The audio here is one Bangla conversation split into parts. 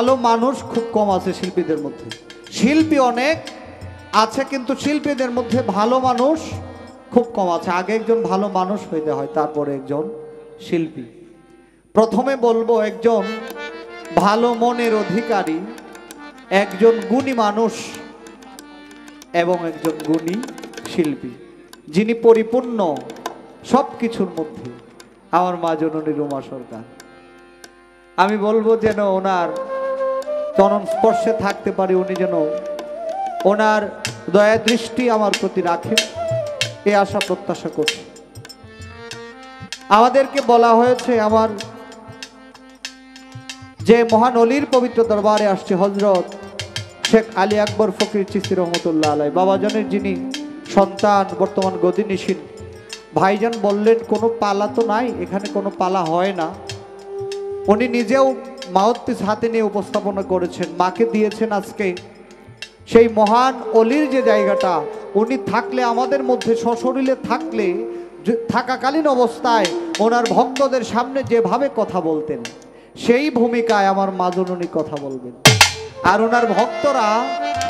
ভালো মানুষ খুব কম আছে শিল্পীদের মধ্যে। শিল্পী অনেক আছে, কিন্তু শিল্পীদের মধ্যে ভালো মানুষ খুব কম আছে। আগে একজন ভালো মানুষ হইতে হয়, তারপরে একজন শিল্পী। প্রথমে বলবো একজন ভালো মনের অধিকারী, একজন গুণী মানুষ এবং একজন গুণী শিল্পী, যিনি পরিপূর্ণ সব কিছুর মধ্যে, আমার মা জননী রুমা সরকার। আমি বলবো যেন ওনার চরণ স্পর্শে থাকতে পারি, উনি যেন ওনার দয়া দৃষ্টি আমার প্রতি রাখেন, এই আশা প্রত্যাশা করছি। আমাদেরকে বলা হয়েছে আমার যে মহান অলির পবিত্র দরবারে আসছে হযরত শেখ আলী আকবর ফকির চিশতি রহমতুল্লাহ আলাইহি, বাবাজানের যিনি সন্তান, বর্তমান গদিনিশীন। ভাইজান বললেন কোনো পালা তো নাই এখানে, কোনো পালা হয় না। উনি নিজেও মাউথপিস হাতে নিয়ে উপস্থাপনা করেছেন, মাকে দিয়েছেন আজকে সেই মহান অলির যে জায়গাটা। উনি থাকলে আমাদের মধ্যে, সশরীরে থাকলে, থাকাকালীন অবস্থায় ওনার ভক্তদের সামনে যেভাবে কথা বলতেন, সেই ভূমিকায় আমার মা জননী কথা বলবেন। আর ওনার ভক্তরা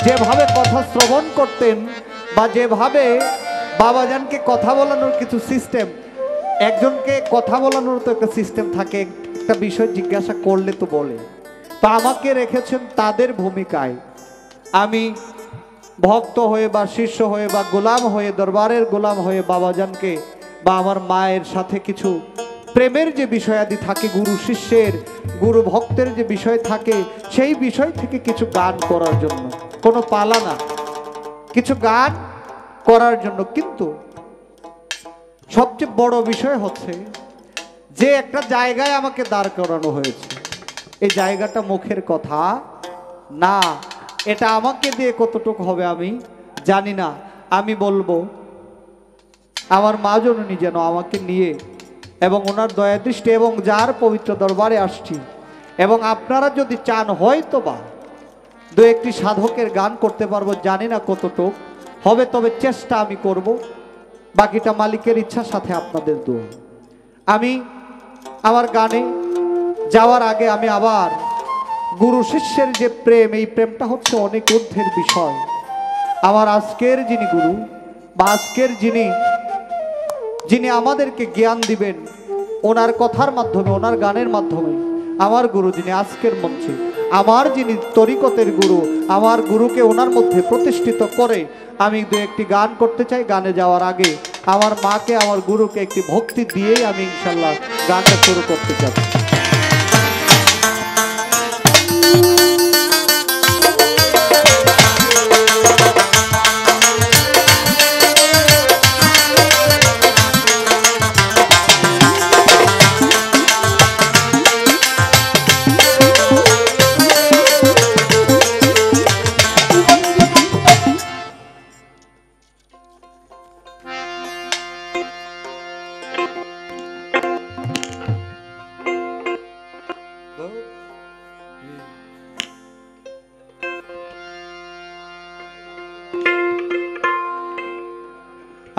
যেভাবে কথা শ্রবণ করতেন, বা যেভাবে বাবাজানকে কথা বলানোর কিছু সিস্টেম, একজনকে কথা বলানোর তো একটা সিস্টেম থাকে, একটা বিষয় জিজ্ঞাসা করলে তো বলে, তা আমাকে রেখেছেন তাদের ভূমিকায়। আমি ভক্ত হয়ে বা শিষ্য হয়ে বা গোলাম হয়ে, দরবারের গোলাম হয়ে বাবাজানকে বা আমার মায়ের সাথে কিছু প্রেমের যে বিষয়াদি থাকে, গুরু শিষ্যের, গুরু ভক্তের যে বিষয় থাকে, সেই বিষয় থেকে কিছু গান করার জন্য, কোনো পালা না, কিছু গান করার জন্য। কিন্তু সবচেয়ে বড় বিষয় হচ্ছে যে একটা জায়গায় আমাকে দাঁড় করানো হয়েছে, এই জায়গাটা মুখের কথা না, এটা আমাকে দিয়ে কতটুকু হবে আমি জানি না। আমি বলবো আমার মা জননী যেন আমাকে নিয়ে এবং ওনার দয়া দৃষ্টি এবং যার পবিত্র দরবারে আসছি, এবং আপনারা যদি চান হয়তো বা দু একটি সাধকের গান করতে পারবো, জানি না কতটুকু হবে, তবে চেষ্টা আমি করব। বাকিটা মালিকের ইচ্ছার সাথে আপনাদের দোয়া। আমি আমার গানে যাওয়ার আগে আমি আবার গুরু শিষ্যের যে প্রেম, এই প্রেমটা হচ্ছে অনেক ঊর্ধ্বের বিষয়। আমার আজকের যিনি গুরু বা আজকের যিনি আমাদেরকে জ্ঞান দিবেন, ওনার কথার মাধ্যমে, ওনার গানের মাধ্যমে, আমার গুরু যিনি আজকের মঞ্চে, আমার যিনি তরিকতের গুরু, আমার গুরুকে ওনার মধ্যে প্রতিষ্ঠিত করে আমি দু একটি গান করতে চাই। গানে যাওয়ার আগে আমার মাকে, আমার গুরুকে একটি ভক্তি দিয়েই আমি ইনশাল্লাহ গানটা শুরু করতে চাই।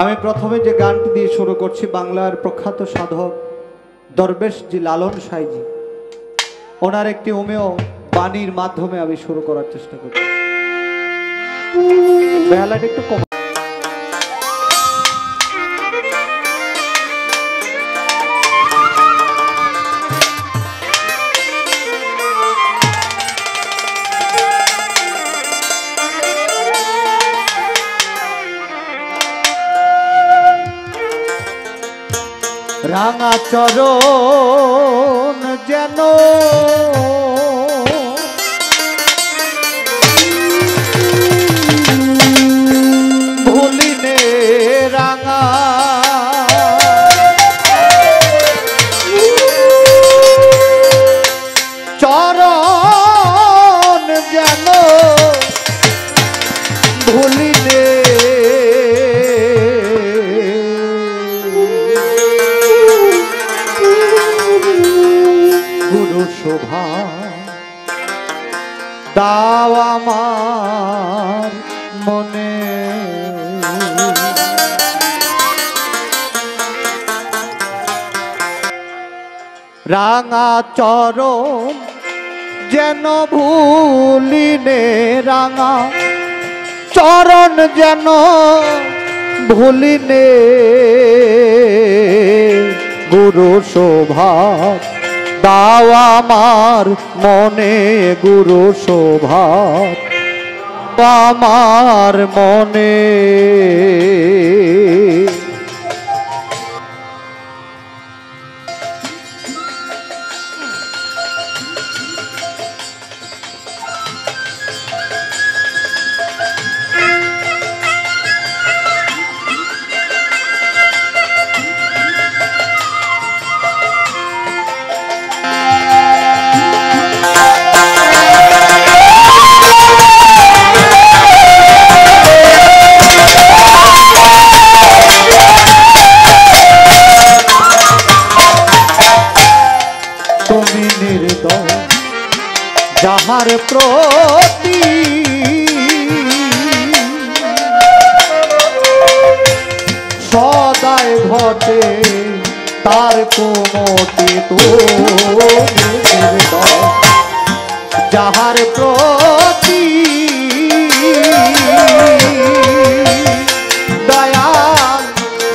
আমি প্রথমে যে গানটি দিয়ে শুরু করছি, বাংলার প্রখ্যাত সাধক দরবেশজি লালন সাইজি, ওনার একটি হোমেও বাণীর মাধ্যমে আমি শুরু করার চেষ্টা করছি। বেহালাটা একটু কম। রাঙা চরণ যেন ভুলিনে, রাঙা চরণ যেন ভুলিনে, শোভা দাও আমার মনে, রাঙা চরণ যেন ভুলিনে রাঙা চরণ যেন ভুলিনে গুরু শোভা দাও আমার মনে গুরু শোভা আমার মনে যাহার প্রতি সদাই ঘটে তার কুমতি যাহার প্রতি দয়াল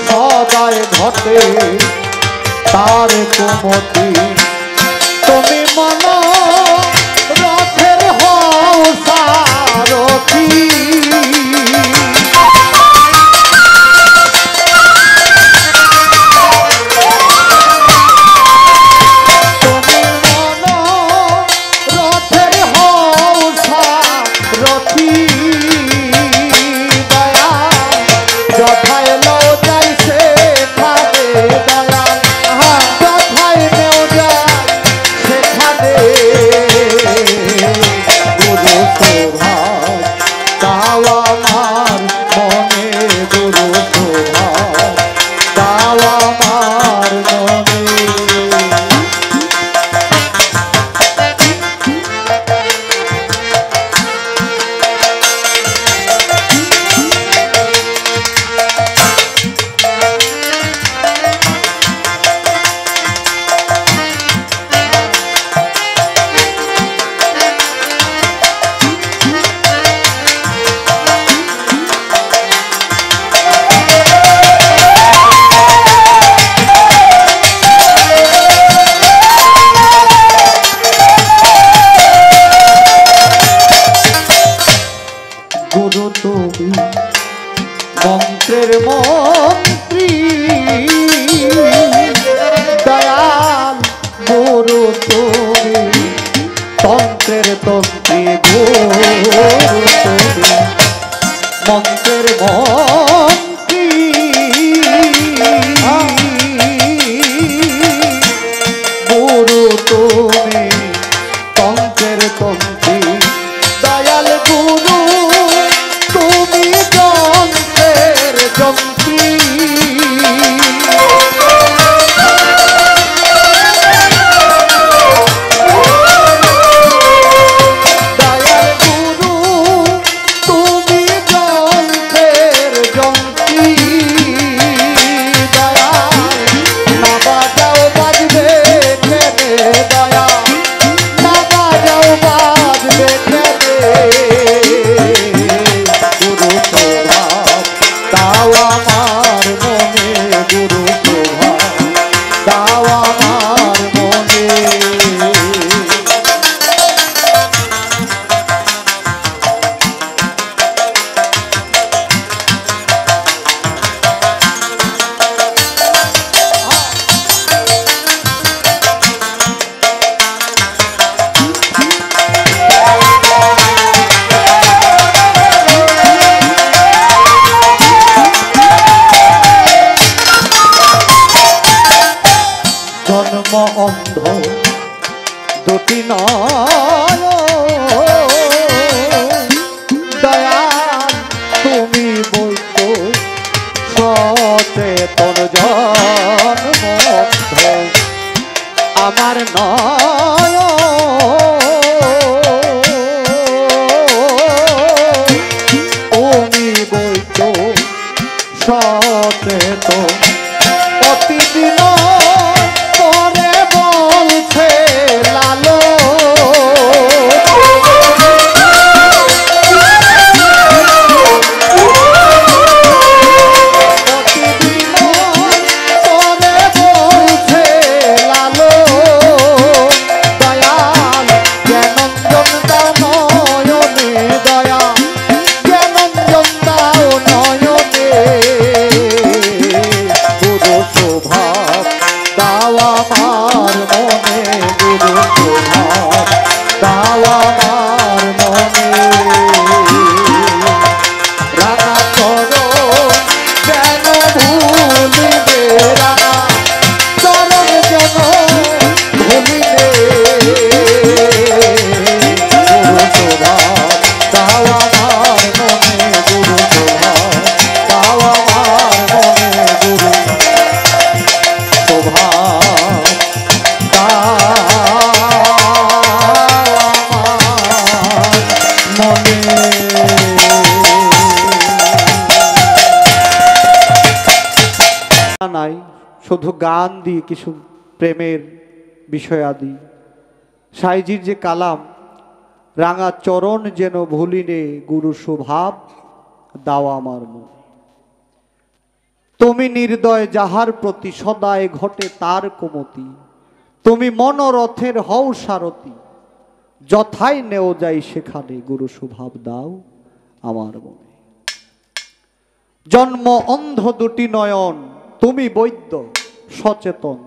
সদাই ঘটে তার কুমতি তুমি মনা রথের হও সারথি তুমি মনা রথের হও সারথি দয়া যথায় লও যাই সেখানে দয়া যথায় নেও যায় সেখানে গুরু তুমি মন্ত্রের মন্ত্রী দয়াল গুরু তুমি তন্ত্রের তন্ত্রী গুরু তুমি মন্ত্রের মন্ত্রী গুরু তুমি তন্ত্রের তন্ত্রী দয়াল গুরু তুমি যন্ত্রের যন্ত্রী দয়াল গুরু তুমি যন্ত্রের যন্ত্রী দয়া না বাজাও বাজবে খেলে দয়া না বাজাও বাজবে খেলে গুরু শোভা দাও আমার মনে গুরু শোভা দাও আমার মনে জন্ম অন্ধ দুটি নয় দয়াল তুমি বৈত সচেতন জন্ম অন্ধ আমার নয় তুমি বৈত সচেতন প্রতিদিন পরে বলছে লালো নাই, শুধু গান দিয়ে কিছু প্রেমের বিষয়াদি। সাইজির যে কালাম, রাঙা চরণ যেন ভুলিনে গুরু স্বভাব দাও আমার মন। তুমি নির্দয় যাহার প্রতি সদায় ঘটে তার কুমতি, তুমি মনোরথের হও সারথি, যথায় নেও যাই সেখানে গুরু স্বভাব দাও আমার মনে। জন্ম অন্ধ দুটি নয়ন, তুমি বৈদ্য সচেতন,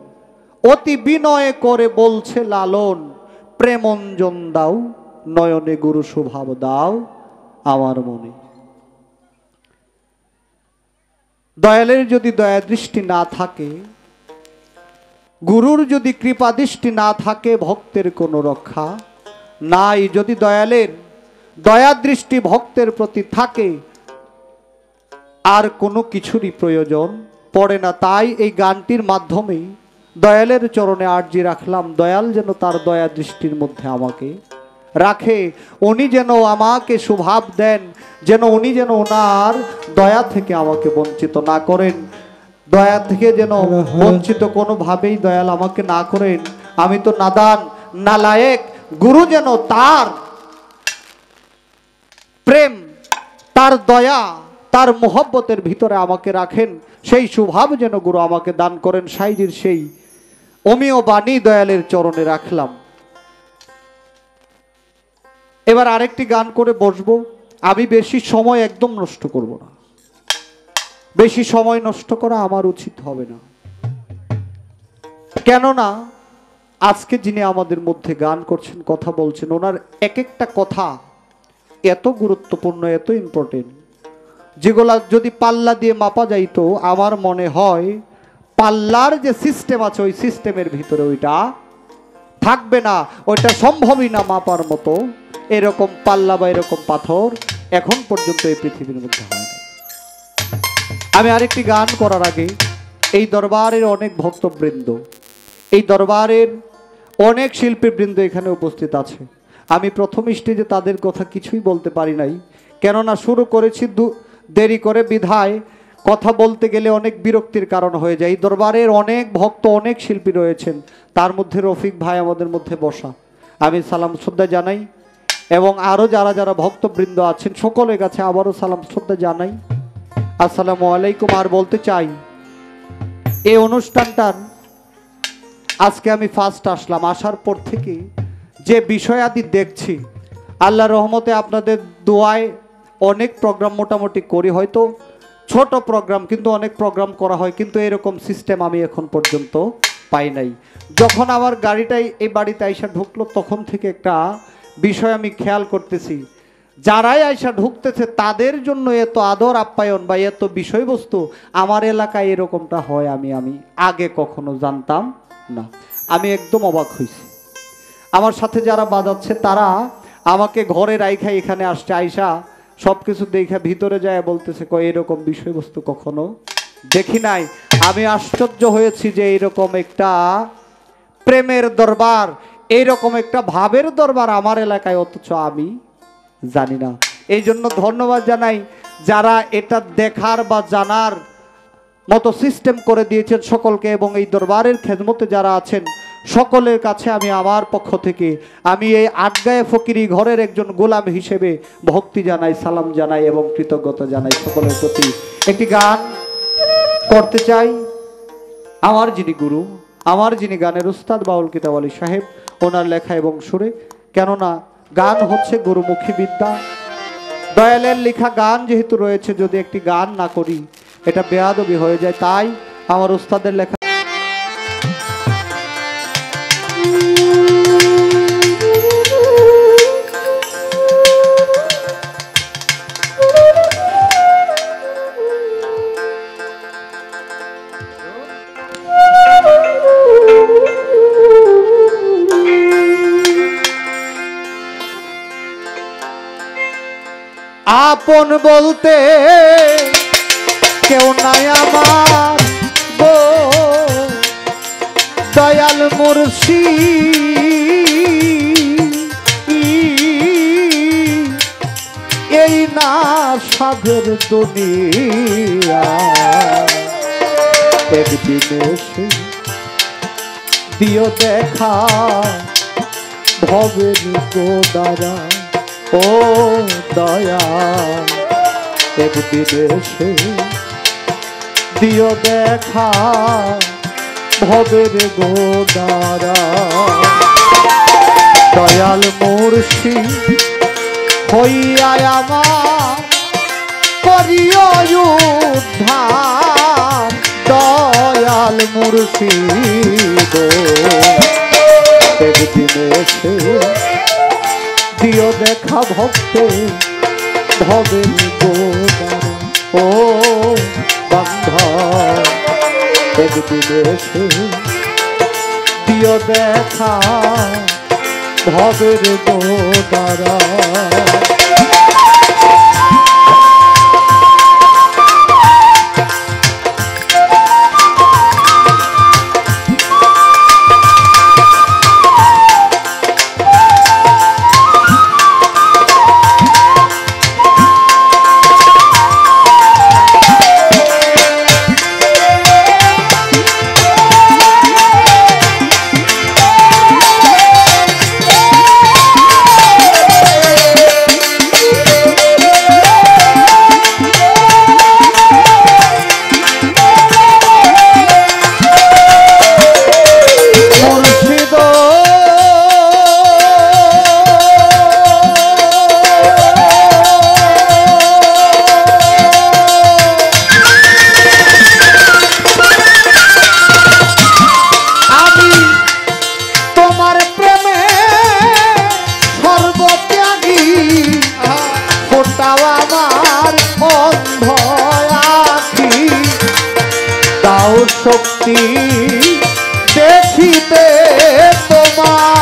অতি বিনয়ে করে বলছে লালন, প্রেমঞ্জন দাও নয়নে গুরু স্বভাব দাও আমার মনে। দয়ালের যদি দয়া দৃষ্টি না থাকে, গুরুর যদি কৃপা দৃষ্টি না থাকে, ভক্তের কোনো রক্ষা নাই। যদি দয়ালের দয়া দৃষ্টি ভক্তের প্রতি থাকে, আর কোনো কিছুরই প্রয়োজন পড়ে না। তাই এই গানটির মাধ্যমে দয়ালের চরণে আর্জি রাখলাম, দয়াল যেন তার দয়া দৃষ্টির মধ্যে আমাকে রাখে, উনি যেন আমাকে স্বভাব দেন, যেন উনি যেন ওনার দয়া থেকে আমাকে বঞ্চিত না করেন। দয়া থেকে যেন বঞ্চিত কোনোভাবেই দয়াল আমাকে না করেন। আমি তো নাদান নালায়েক, গুরু যেন তার প্রেম, তার দয়া, তার মোহব্বতের ভিতরে আমাকে রাখেন, সেই স্বভাব যেন গুরু আমাকে দান করেন। সাইজির সেই অমিয় বাণী দয়ালের চরণে রাখলাম। এবার আরেকটি গান করে বসবো। আমি বেশি সময় একদম নষ্ট করব না, বেশি সময় নষ্ট করা আমার উচিত হবে না। কেননা আজকে যিনি আমাদের মধ্যে গান করছেন, কথা বলছেন, ওনার এক একটা কথা এত গুরুত্বপূর্ণ, এত ইম্পর্টেন্ট, যেগুলা যদি পাল্লা দিয়ে মাপা যাইতো, আমার মনে হয় পাল্লার যে সিস্টেম আছে ওই সিস্টেমের ভিতরে ওইটা থাকবে না, ওইটা সম্ভবই না মাপার মতো। এরকম পাল্লা বা এরকম পাথর এখন পর্যন্ত এই পৃথিবীর মধ্যে হয় না। আমি আরেকটি গান করার আগে এই দরবারের অনেক ভক্তবৃন্দ, এই দরবারের অনেক শিল্পীবৃন্দ এখানে উপস্থিত আছে। আমি প্রথম স্টেজে তাদের কথা কিছুই বলতে পারি নাই, কেননা শুরু করেছি দেরি করে, বিধায় কথা বলতে গেলে অনেক বিরক্তির কারণ হয়ে যায়। এই দরবারের অনেক ভক্ত, অনেক শিল্পী রয়েছেন, তার মধ্যে রফিক ভাই আমাদের মধ্যে বসা, আমি সালাম শ্রদ্ধা জানাই, এবং আরও যারা যারা ভক্তবৃন্দ আছেন সকলের কাছে আবারও সালাম শ্রদ্ধা জানাই, আসসালামু আলাইকুম। আর বলতে চাই, এই অনুষ্ঠানটার আজকে আমি ফার্স্ট আসলাম, আসার পর থেকে যে বিষয়াদি দেখছি, আল্লাহর রহমতে আপনাদের দোয়ায় অনেক প্রোগ্রাম মোটামুটি করি, হয়তো ছোট প্রোগ্রাম কিন্তু অনেক প্রোগ্রাম করা হয়, কিন্তু এরকম সিস্টেম আমি এখন পর্যন্ত পাই নাই। যখন আমার গাড়িটাই এই বাড়িতে আইসা ঢুকলো, তখন থেকে একটা বিষয় আমি খেয়াল করতেছি, যারাই আইসা ঢুকতেছে তাদের জন্য এত আদর আপ্যায়ন বা এত বিষয়বস্তু আমার এলাকায় এরকমটা হয় আমি আগে কখনো জানতাম না। আমি একদম অবাক হয়েছি। আমার সাথে যারা বাজাচ্ছে তারা আমাকে ঘরে রাইখা এখানে আসছে, আইসা সব কিছু দেখা ভিতরে যায় বলতেছে, এরকম বিষয়বস্তু কখনো দেখি নাই। আমি আশ্চর্য হয়েছি যে এইরকম একটা প্রেমের দরবার, এইরকম একটা ভাবের দরবার আমার এলাকায়, অথচ আমি জানি না। এই জন্য ধন্যবাদ জানাই যারা এটা দেখার বা জানার মতো সিস্টেম করে দিয়েছেন সকলকে, এবং এই দরবারের খেদমতে যারা আছেন সকলের কাছে আমি আমার পক্ষ থেকে আমি এই আটগায়ে ফকিরি ঘরের একজন গোলাম হিসেবে ভক্তি জানাই, সালাম জানাই এবং কৃতজ্ঞতা জানাই সকলের প্রতি। একটি গান করতে চাই, আমার যিনি গুরু, আমার যিনি গানের উস্তাদ বাউল কিতাব আলী সাহেব, ওনার লেখা এবং সুরে। কেননা গান হচ্ছে গুরুমুখী বিদ্যা, দয়ালের লেখা গান যেহেতু রয়েছে, যদি একটি গান না করি এটা বেয়াদবি হয়ে যায়। তাই আমার উস্তাদের লেখা আপন বলতে কেউ নাই আমার গো, দয়াল মুর্শিদ এই না সাধের দুনিয়া, একদিন এসে দিও দেখা ভবের গোদারা ও দয়াল একদিন এসে দিও দেখা ভবের গোদারা দয়াল মুর্শিদ হইয়া আমার করিও উদ্ধার দয়াল মুর্শিদ একদিন এসে দিও দেখা ভক্তে ভবের গোদারা ও বান্ধব একদিন এসে দিও দেখা ভবের গোদারা শক্তি দেখিতে তোমার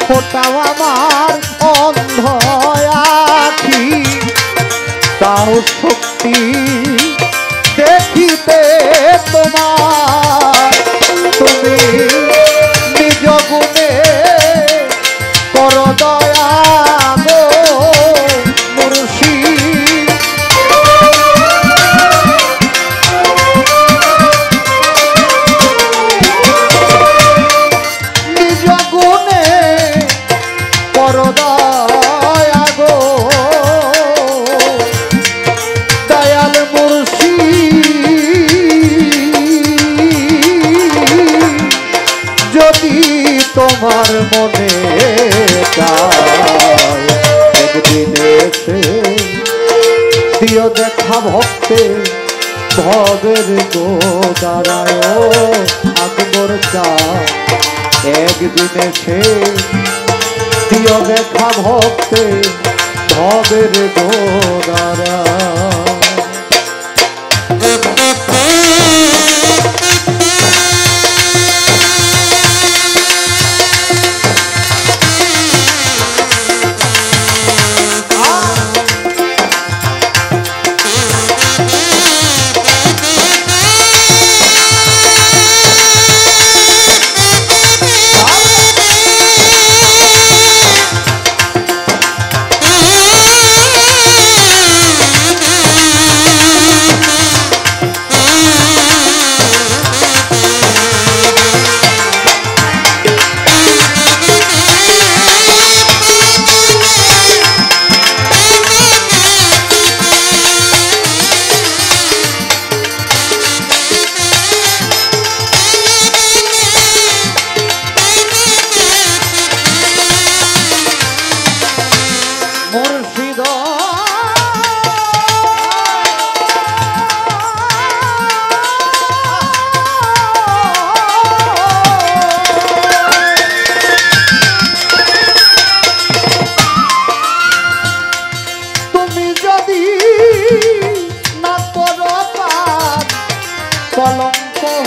ফোটাও আমার অন্ধ আখি তাও শক্তি দেখিতে তোমার তুমি নিজ গুণে কর দয়া গো মুর্শিদ নিজ গুণে দয়া গো দয়াল মুর্শিদ যদি তোমার মনে চায় একদিন এসে দিও দেখা ভক্তে ভবের গোদারায় আকবর চা একদিন এসে দিও দেখা ভক্তে ভবের গোদারা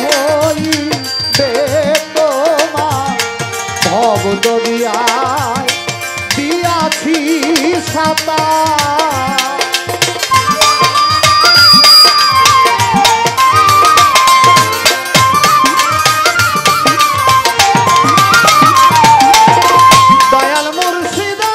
হইবে তোমার ভব দরিয়ায় দিয়াছি সাঁতার। দয়াল মুর্শিদা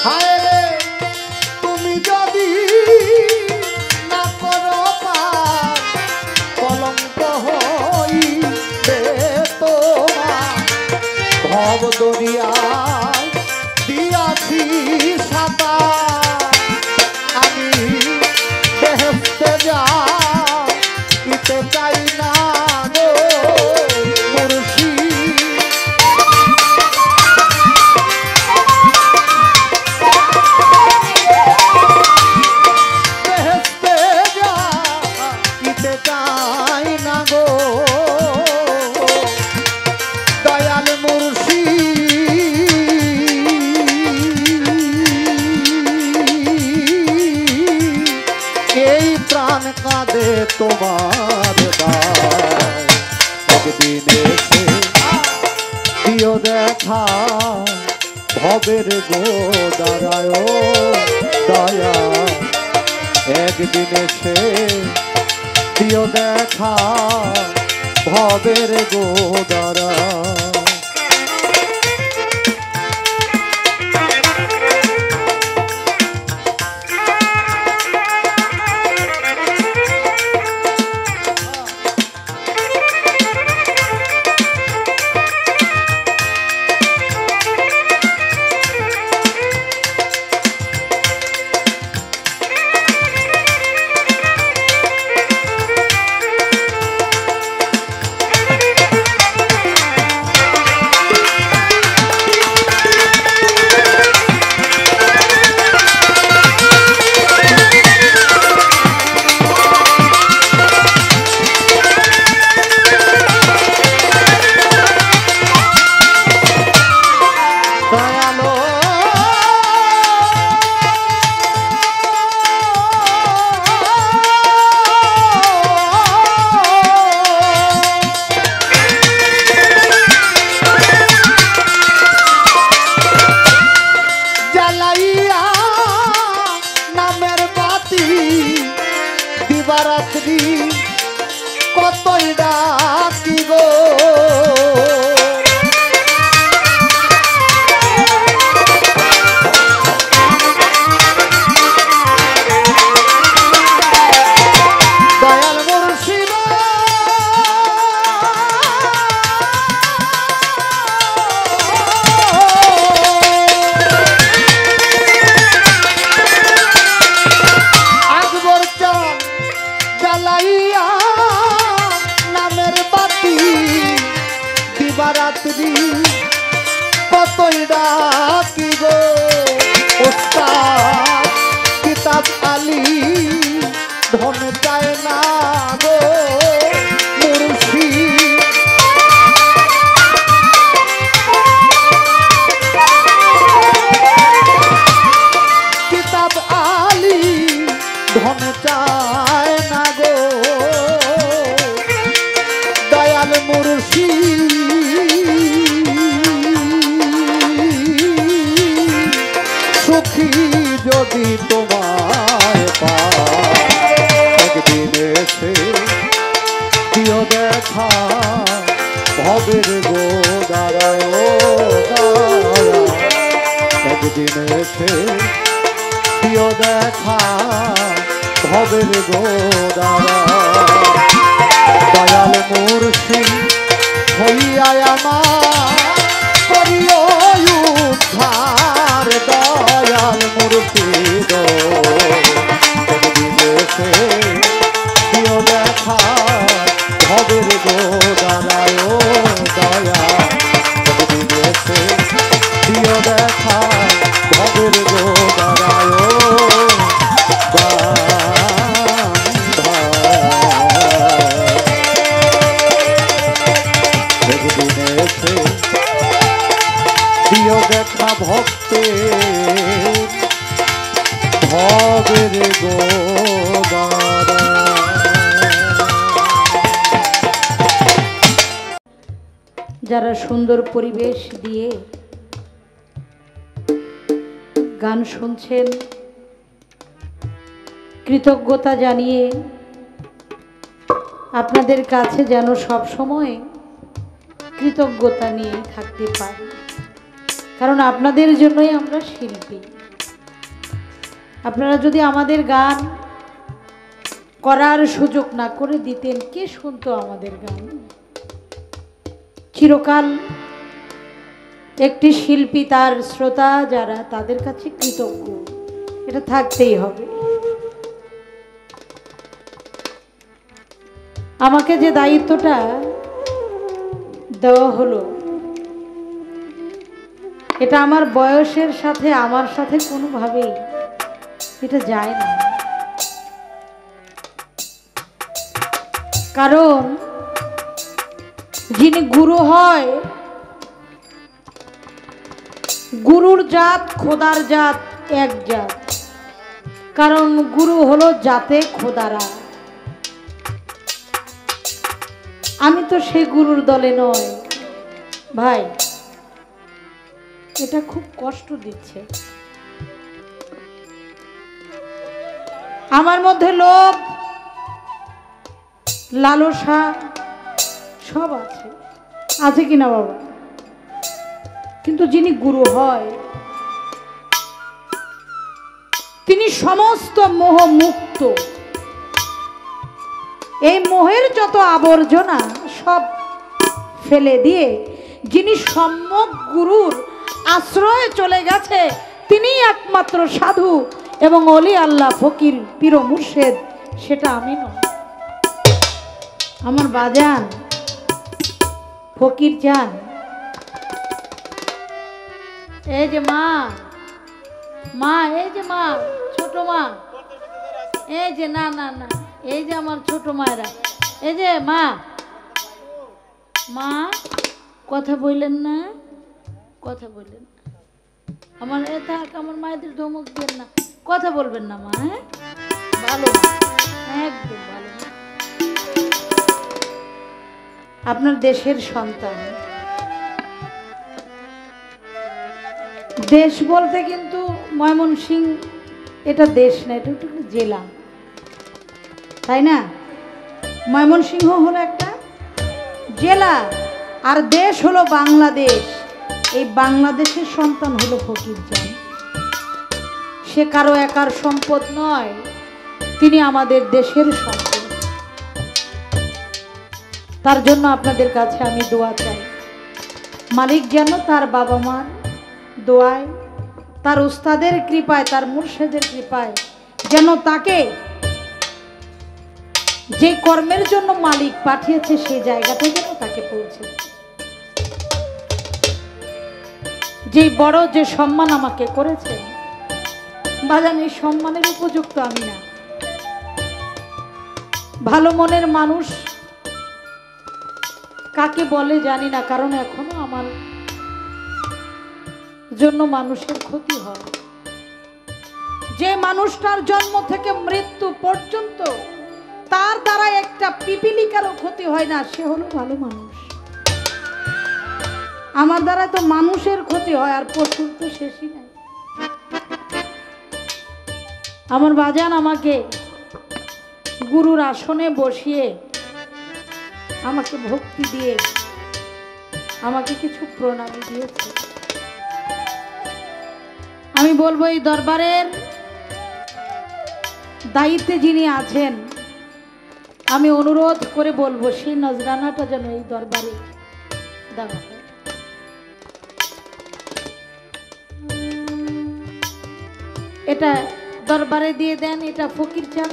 হায় রে, তুমি যদি না করো পার কলঙ্ক হইবে তোমার ভব দরিয়ায় দিয়াছি সাঁতার। আমি বেহেশতে যাইতে চাই না গো মুর্শিদ, বেহেশতে যাইতে চাই না গো দয়াল মুর্শিদ। এই প্রাণ কাঁদে তোমার দায়, একদিন এসে দিও দেখা ভবের গোদারায় দয়া, একদিন এসে দিও দেখা ভবের গোদারা। দিবারাত্রি কতই ডাকি গো, দয়াল মুর্শিদ আকবর চাঁদ জ্বালাইয়া নামের বাতি দিবারাত্রি কতই ডাকি গো, উস্তাদ কিতাব আলী ধন চায় না গো মুর্শিদ, কিতাব আলী ধন চায় না গো দয়াল মুর্শিদ। সুখী যদি তোমায় পায় একদিন এসে দিও দেখা ভবের গোদারায় দয়া, একদিন এসে দিও দেখা ভবের গোদারা। দয়াল মুর্শিদ হইয়া আমার করিও উদ্ধার, দয়াল মুর্শিদ একদিন এসে দিও দেখা ভবের গোদারায় দয়া, একদিন এসে দিও দেখা ভবের গোদারায় একদিন এসে প্রিয় দেখা ভক্তের ভবের গোদারা। যারা সুন্দর পরিবেশ দিয়ে গান শুনছেন, কৃতজ্ঞতা জানিয়ে আপনাদের কাছে যেন সব সময় কৃতজ্ঞতা নিয়েই থাকতে পারি, কারণ আপনাদের জন্যই আমরা শিল্পী। আপনারা যদি আমাদের গান করার সুযোগ না করে দিতেন, কে শুনতো আমাদের গান? চিরকাল একটি শিল্পী তার শ্রোতা যারা তাদের কাছে কৃতজ্ঞ, এটা থাকতেই হবে। আমাকে যে দায়িত্বটা দেওয়া হলো, এটা আমার বয়সের সাথে আমার সাথে কোনোভাবেই এটা যায় না। কারণ যিনি গুরু হয়, গুরুর জাত খোদার জাত এক জাত, কারণ গুরু হলো জাতে খোদারা। আমি তো সেই গুরুর দলে নয় ভাই, এটা খুব কষ্ট দিচ্ছে। আমার মধ্যে লোভ লালসা সব আছে, আছে কিনা বাবা? কিন্তু যিনি গুরু হয় তিনি সমস্ত মোহ মুক্ত। এই মোহের যত আবর্জনা সব ফেলে দিয়ে যিনি সম্যক গুরুর আশ্রয়ে চলে গেছে, তিনি একমাত্র সাধু এবং অলি আল্লাহ ফকির পীর মুর্শেদ, সেটা আমি নয়। আমার বাজান ফকির চান, এই যে মা, মা এই যে মা, ছোট মা, এই যে না না না, এই যে আমার ছোট মায়েরা, এই যে মা, মা কথা বললেন না, কথা বললেন না। আমার এ থাক, আমার মায়েদের ধমক দেন না, কথা বলবেন না মা। হ্যাঁ, ভালো না, একদম ভালো না। আপনার দেশের সন্তান। দেশ বলতে কিন্তু ময়মনসিংহ এটা দেশ না, এটা একটু জেলা, তাই না? ময়মনসিংহ হলো একটা জেলা, আর দেশ হলো বাংলাদেশ। এই বাংলাদেশের সন্তান হলো ফকির জান। সে কারো একার সম্পদ নয়, তিনি আমাদের দেশের সম্পদ। তার জন্য আপনাদের কাছে আমি দোয়া চাই, মালিক যেন তার বাবা মার দোয়ায়, তার উস্তাদের কৃপায়, তার মুর্শেদের কৃপায় যেন তাকে যে কর্মের জন্য মালিক পাঠিয়েছে সেই জায়গাটা যেন তাকে পৌঁছে। যে বড় যে সম্মান আমাকে করেছে বাজান, এই সম্মানের উপযুক্ত আমি না। ভালো মনের মানুষ কাকে বলে জানি না, কারণ এখনো আমার জন্য মানুষের ক্ষতি হয়। যে মানুষটার জন্ম থেকে মৃত্যু পর্যন্ত তার দ্বারা একটা পিপিলিকারও ক্ষতি হয় না, সে হলো ভালো মানুষ। আমার দ্বারা তো মানুষের ক্ষতি হয়, আর পশুর তো শেষই নাই। আমার বাজান আমাকে গুরুর আসনে বসিয়ে আমাকে ভক্তি দিয়ে আমাকে কিছু প্রণামী দিয়েছে। আমি বলবো এই দরবারের দায়িত্বে যিনি আছেন, আমি অনুরোধ করে বলবো সেই নজরানাটা যেন এই দরবারে দেওয়া হয়। এটা দরবারে দিয়ে দেন, এটা ফকির চান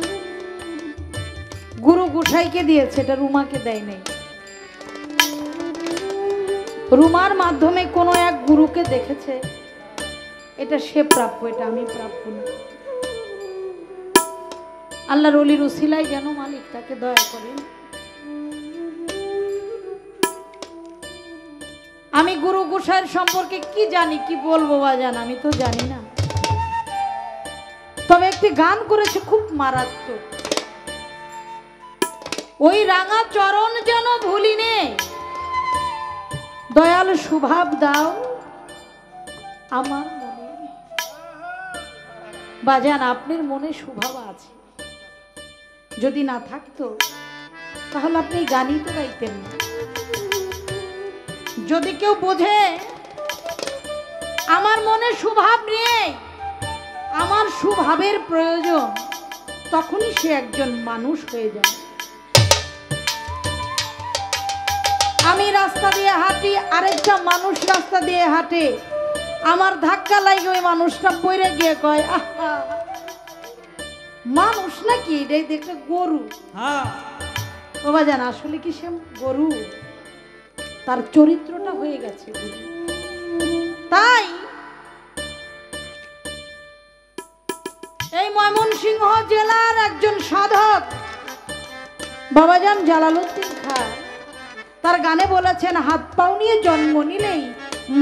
গুরু গোসাইকে দিয়েছে, এটা রুমাকে দেয় নাই। রুমার মাধ্যমে কোনো এক গুরুকে দেখেছে, এটা সে প্রাপ্য, এটা আমি প্রাপ্য না। আল্লাহর ওলির উসিলায় যেন মালিক তাকে দয়া করেন। আমি গুরু গোসাইয়ের সম্পর্কে কি জানি, কি বলবো বাজান, আমি তো জানি না। তবে একটি গান করেছে খুব মারাত্মক, ওই রাঙা চরণ যেন ভুলিনে, দয়াল সুভাব দাও আমার মনে। বাজান, আপনার মনে সুভাব আছে, যদি না থাকতো তাহলে আপনি গানই তো গাইতেন না। যদি কেউ বোঝে আমার মনে সুভাব নেই, আমার সুভাবের প্রয়োজন, তখনই সে একজন মানুষ হয়ে যায়। আমি রাস্তা দিয়ে হাঁটি, আরেকটা মানুষ রাস্তা দিয়ে হাঁটে, আমার ধাক্কা লাগে, ওই মানুষটা পড়ে গিয়ে কয় আহা, মানুষ নাকি এটা দেখতে গরু। ও বাজান, আসলে কি সে গরু? তার চরিত্রটা হয়ে গেছে। তাই এই ময়মনসিংহ জেলার একজন সাধক বাবাজান জালালউদ্দিন খাঁ তার গানে বলেছেন, হাত পাও নিয়ে জন্ম নিলেই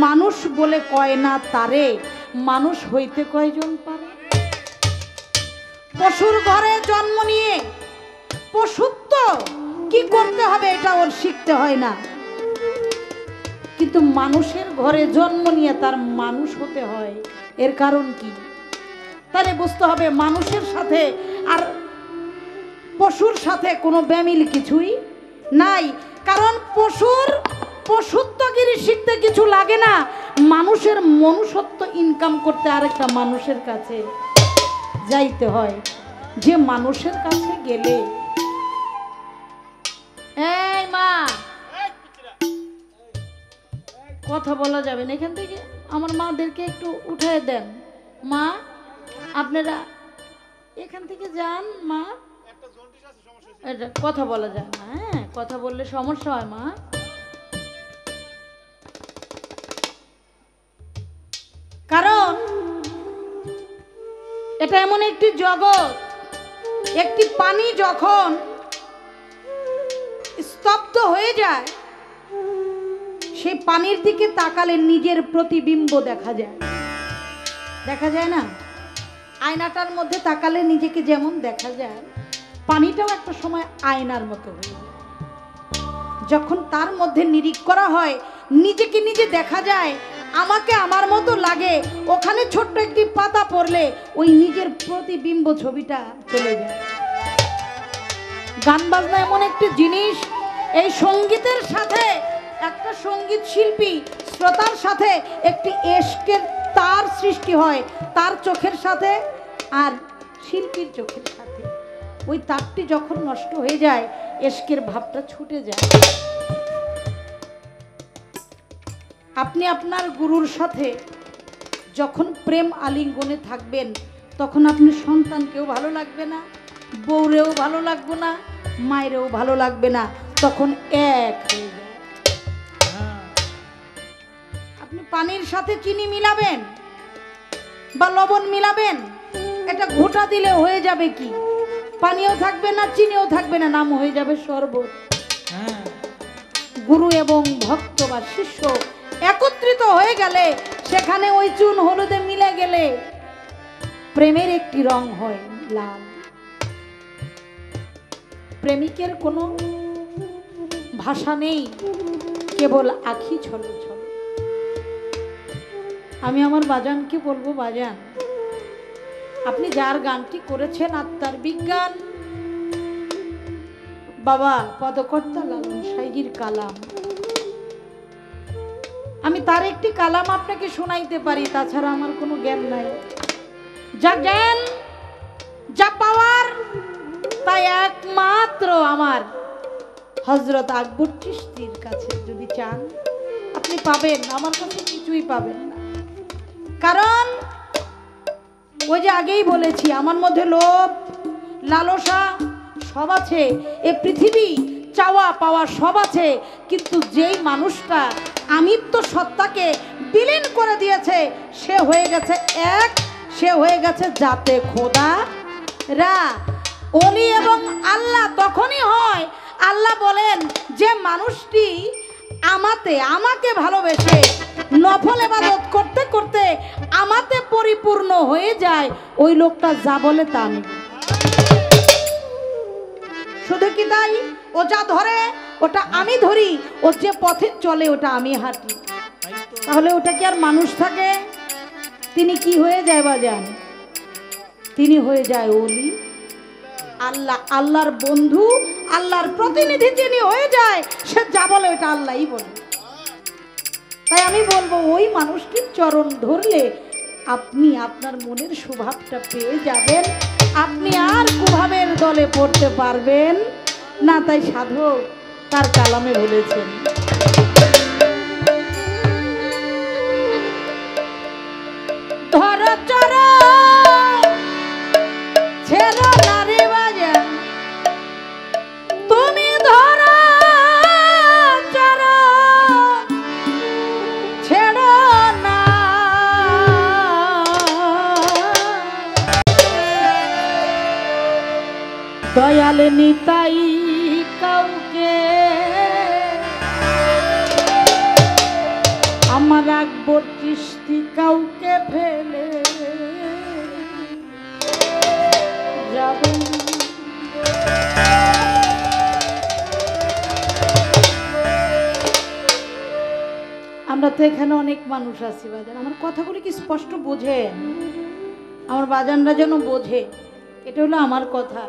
মানুষ বলে কয় না তারে, মানুষ হইতে কয়জন পারে। পশুর ঘরে জন্ম নিয়ে পশুত্ব কি করতে হবে এটা ওর শিখতে হয় না, কিন্তু মানুষের ঘরে জন্ম নিয়ে তার মানুষ হতে হয়। এর কারণ কি? তাহলে বুঝতে হবে মানুষের সাথে আর পশুর সাথে কোনো বেমিল কিছুই নাই। কারণ পশুত্বগিরি শিখতে কিছু লাগে না, মানুষের মনুষ্যত্ব ইনকাম করতে আরেকটা মানুষের কাছে যাইতে হয়, যে মানুষের কাছে গেলে। এই মা, কথা বলা যাবে না এখান থেকে, আমার মাদেরকে একটু উঠে দেন। মা, আপনারা এখান থেকে যান। মা, এটা কথা বলা যায় না, হ্যাঁ, কথা বললে সমস্যা হয় মা। কারণ এটা এমন একটি জগৎ, একটি পানি যখন স্তব্ধ হয়ে যায়, সেই পানির দিকে তাকালে নিজের প্রতিবিম্ব দেখা যায়। দেখা যায় না? আয়নাটার মধ্যে তাকালে নিজেকে যেমন দেখা যায়, পানিটাও একটা সময় আয়নার মতো হয়ে যায়। যখন তার মধ্যে নিরিখ করা হয়, নিজেকে নিজে দেখা যায়, আমাকে আমার মতো লাগে, ওখানে ছোট্ট একটি পাতা পড়লে ওই নিজের প্রতিবিম্ব ছবিটা চলে যায়। গান বাজনা এমন একটি জিনিস, এই সঙ্গীতের সাথে একটা সঙ্গীত শিল্পী শ্রোতার সাথে একটি এশকের তার সৃষ্টি হয়, তার চোখের সাথে আর শিল্পীর চোখের সাথে। ওই তারটি যখন নষ্ট হয়ে যায়, এশকের ভাবটা ছুটে যায়। আপনি আপনার গুরুর সাথে যখন প্রেম আলিঙ্গনে থাকবেন, তখন আপনি সন্তানকেও ভালো লাগবে না, বউরেও ভালো লাগবে না, মায়েরও ভালো লাগবে না, তখন এক হয়ে যায়। আপনি পানির সাথে চিনি মিলাবেন বা লবণ মিলাবেন, এটা ঘোটা দিলে হয়ে যাবে কি? পানিও থাকবে না, চিনিও থাকবে না, নাম হয়ে যাবে শরবত। গুরু এবং ভক্ত বা শিষ্য একত্রিত হয়ে গেলে, সেখানে ওই চুন হলুদে মিলে গেলে প্রেমের একটি রং হয় লাল। প্রেমিকের কোনো ভাষা নেই, কেবল আখি ছলো ছলো। আমি আমার বাজানকে বলবো, বাজান, আপনি যার গানটি করেছেন আত্মার বিজ্ঞান, বাবা পদকর্তা লালন সাইজির কালাম, আমি তার একটি কালাম আপনাকে শোনাইতে পারি, তাছাড়া আমার কোনো জ্ঞান নাই। যা জ্ঞান, যা পাওয়ার, তাই একমাত্র আমার হযরত আকবর চিশতির কাছে যদি চান আপনি পাবেন, আমার কাছে কিছুই পাবেন না। কারণ ওই যে আগেই বলেছি, আমার মধ্যে লোভ, লালসা সব আছে, এ পৃথিবী চাওয়া পাওয়া সব আছে, কিন্তু যেই মানুষটা আমিত্ব সত্তাকে বিলীন করে দিয়েছে, সে হয়ে গেছে এক, সে হয়ে গেছে জাতে খোদা রা। ওলি এবং আল্লাহ তখনই হয়, আল্লাহ বলেন যে মানুষটি আমাতে আমাকে ভালোবেসে নফল ইবাদত করতে করতে আমাতে পরিপূর্ণ হয়ে যায়, ওই লোকটা যা বলে তা আমি। শুধু কি তাই, ও যা ধরে ওটা আমি ধরি, ও যে পথে চলে ওটা আমি হাঁটি, তাহলে ওটা কি আর মানুষ থাকে? তিনি কি হয়ে যায় বাজান? তিনি হয়ে যায় ওলি, আল্লাহ, আল্লাহর বন্ধু, আল্লাহর প্রতিনিধি যিনি হয়ে যায়, সে যা বলে ওটা আল্লাহই বলে। তাই আমি বলবো ওই মানুষটির চরণ ধরলে আপনি আপনার মনের স্বভাবটা পেয়ে যাবেন, আপনি আর কুভাবের দলে পড়তে পারবেন না। তাই সাধক তার কালামে বলেছেন, ধর চর ছেড়ো নারী বাজা, তুমি ধর চর ছেড়ো না, দয়াল নিতাই কাউকে আমার আকবর চিশতি কাউকে ফেলে যাবে না। আমরা তো এখানে অনেক মানুষ আছি বাজান, আমার কথাগুলি কি স্পষ্ট বোঝেন? আমার বাজানরা যেন বোঝে, এটা হলো আমার কথা।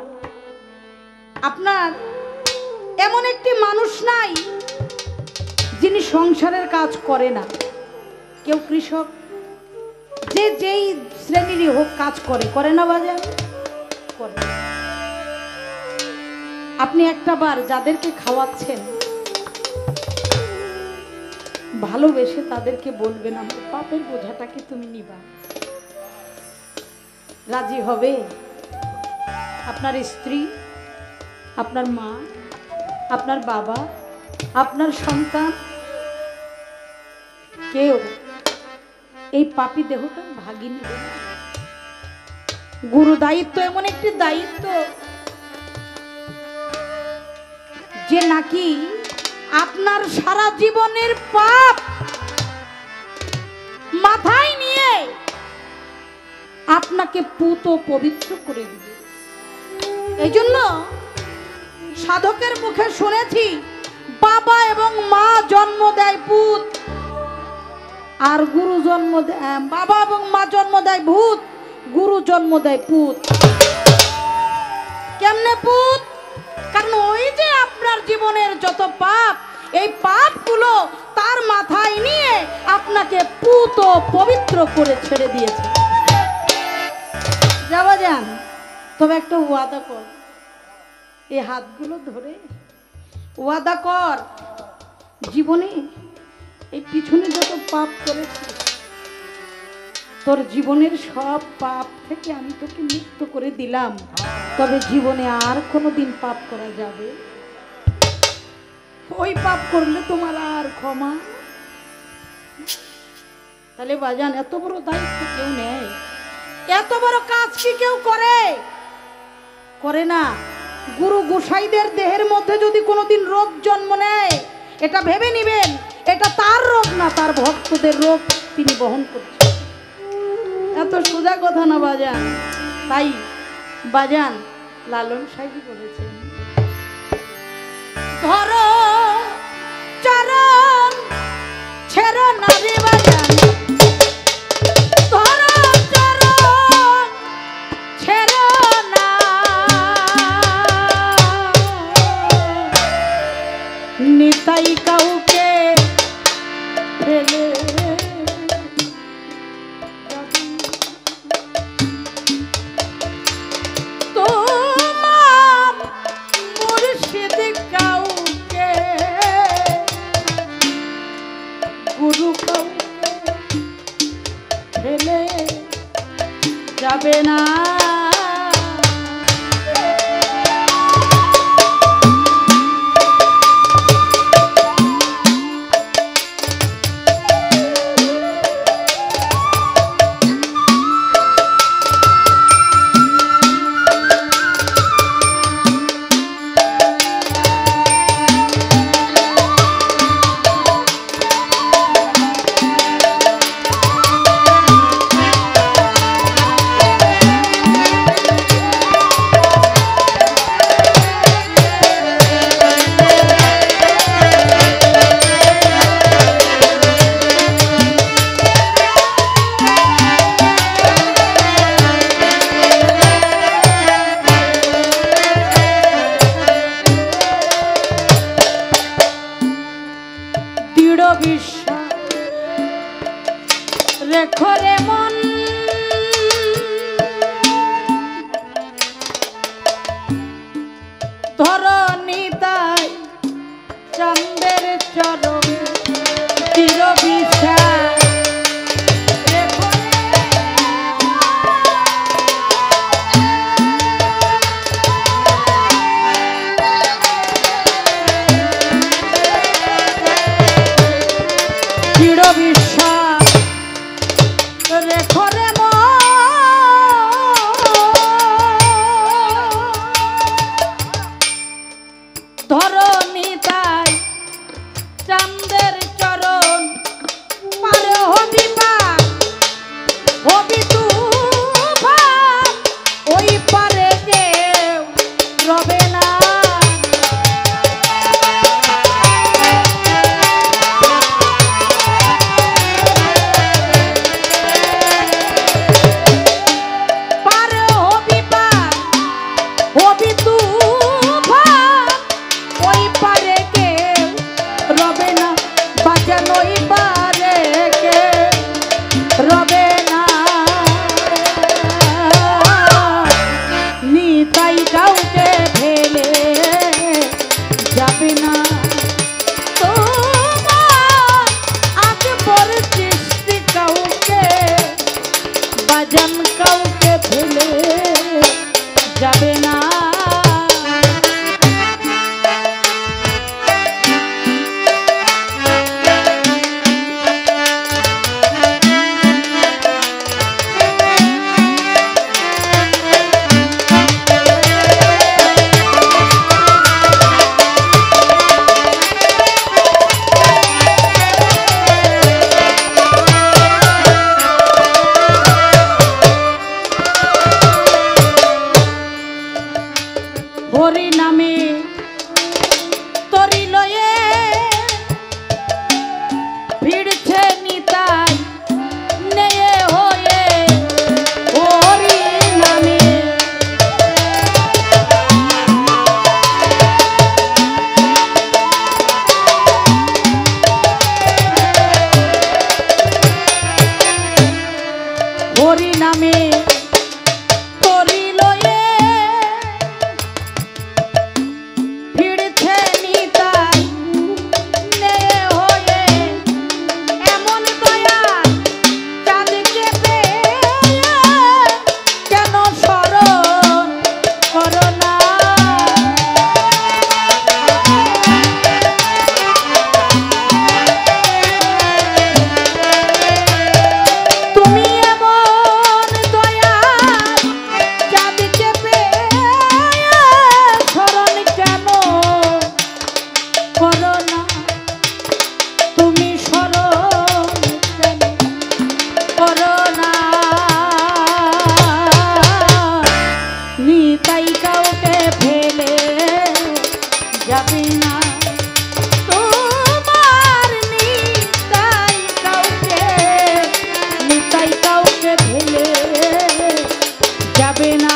আপনার এমন একটি মানুষ নাই যিনি সংসারের কাজ করে না। কেউ কৃষক, যে যেই শ্রেণীরই হোক কাজ করে না বাজান? করে। আপনি একটা বার যাদেরকে খাওয়াচ্ছেন ভালোবেসে তাদেরকে বলবেন আমার পাপের বোঝাটাকে তুমি নিবা, রাজি হবে? আপনার স্ত্রী, আপনার মা, আপনার বাবা, আপনার সন্তান, কেউ এই পাপী দেহটা ভাগিয়ে নেবে না। গুরু দায়িত্ব এমন একটি দায়িত্ব যে নাকি আপনার সারা জীবনের পাপ মাথায় নিয়ে আপনাকে পুত পবিত্র করে দিবে। এই জন্য সাধকের মুখে শুনেছি, বাবা এবং মা জন্ম দেয় পুত, আর গুরু জন্ম দেয়, বাবা এবং মা জন্ম দেয় ভূত, গুরু জন্ম দেয় পুত। কেমনে পুত? কারণ ওই যে আপনার জীবনের যত পাপ, এই পাপগুলো তার মাথায় নিয়ে আপনাকে পুত পবিত্র করে ছেড়ে দিয়েছে। যাওয়া যান, তবে একটা ওয়াদা কর, এই হাতগুলো ধরে ওয়াদা কর, জীবনে এই পিছনে যত পাপ করেছিস তোর জীবনের সব পাপ থেকে আমি তোকে মুক্ত করে দিলাম, তবে জীবনে আর কোনোদিন পাপ করা যাবে? ওই পাপ করলে তোমার আর ক্ষমা? তাহলে বাজান, এত বড় দায়িত্ব কেউ নেয়, এত বড় কাজ কি কেউ করে না? গুরু গোসাইদের দেহের মধ্যে যদি কোনোদিন রোগ জন্ম নেয়, এটা ভেবে নিবেন এটা তার রোগ না, তার ভক্তদের রোগ তিনি বহন করছেন। এত সোজা কথা না বাজান। তাই বাজান লালন সাহেব বলেছেন, ধরো চরণ ছেড়ো না রে বাজান, ধরো চরণ ছেড়ো না, নিতাই কাউকে ফেলে তোমার মুর্শিদ কাউকে, গুরু কাউকে ফেলে যাবে না। রেখো রে মন ধরণী তাই চন্দ্রের চরণ চির বিশ্বাস রেখো রে চির বিশ্বাস রেখো রে মন ধরণী তাই চাঁদের চরণ পারে হবি পার হবি তুফান ওই পারে কেউ রবে না পারে হবি পার হবি তুফান ওই পারে কেউ রবে না বাঁচানো ওই পারে কেউ রবে না নিতাই কাউকে ফেলে যাবে না তোমার আজ পর সৃষ্টি কাউকে বাজান কাউকে ফেলে যাবে না হরি নামে তরি লয়ে ভিড়ছে নিতাই নেয়ে হয়ে হরি নামে হরি নামে তরি লয়ে ভিড়ছে নিতাই নেয়ে হয়ে এমন দয়া চাঁদকে পেয়ে কেন স্মরণ করো না তুমি এমন দয়া চাঁদকে পেয়ে স্মরণ কেন করো না তুমি স্মরণ কেন করো না নিতাই কাউকে ফেলে যাবে না তোমার নিতাই কাউকে ফেলে যাবে না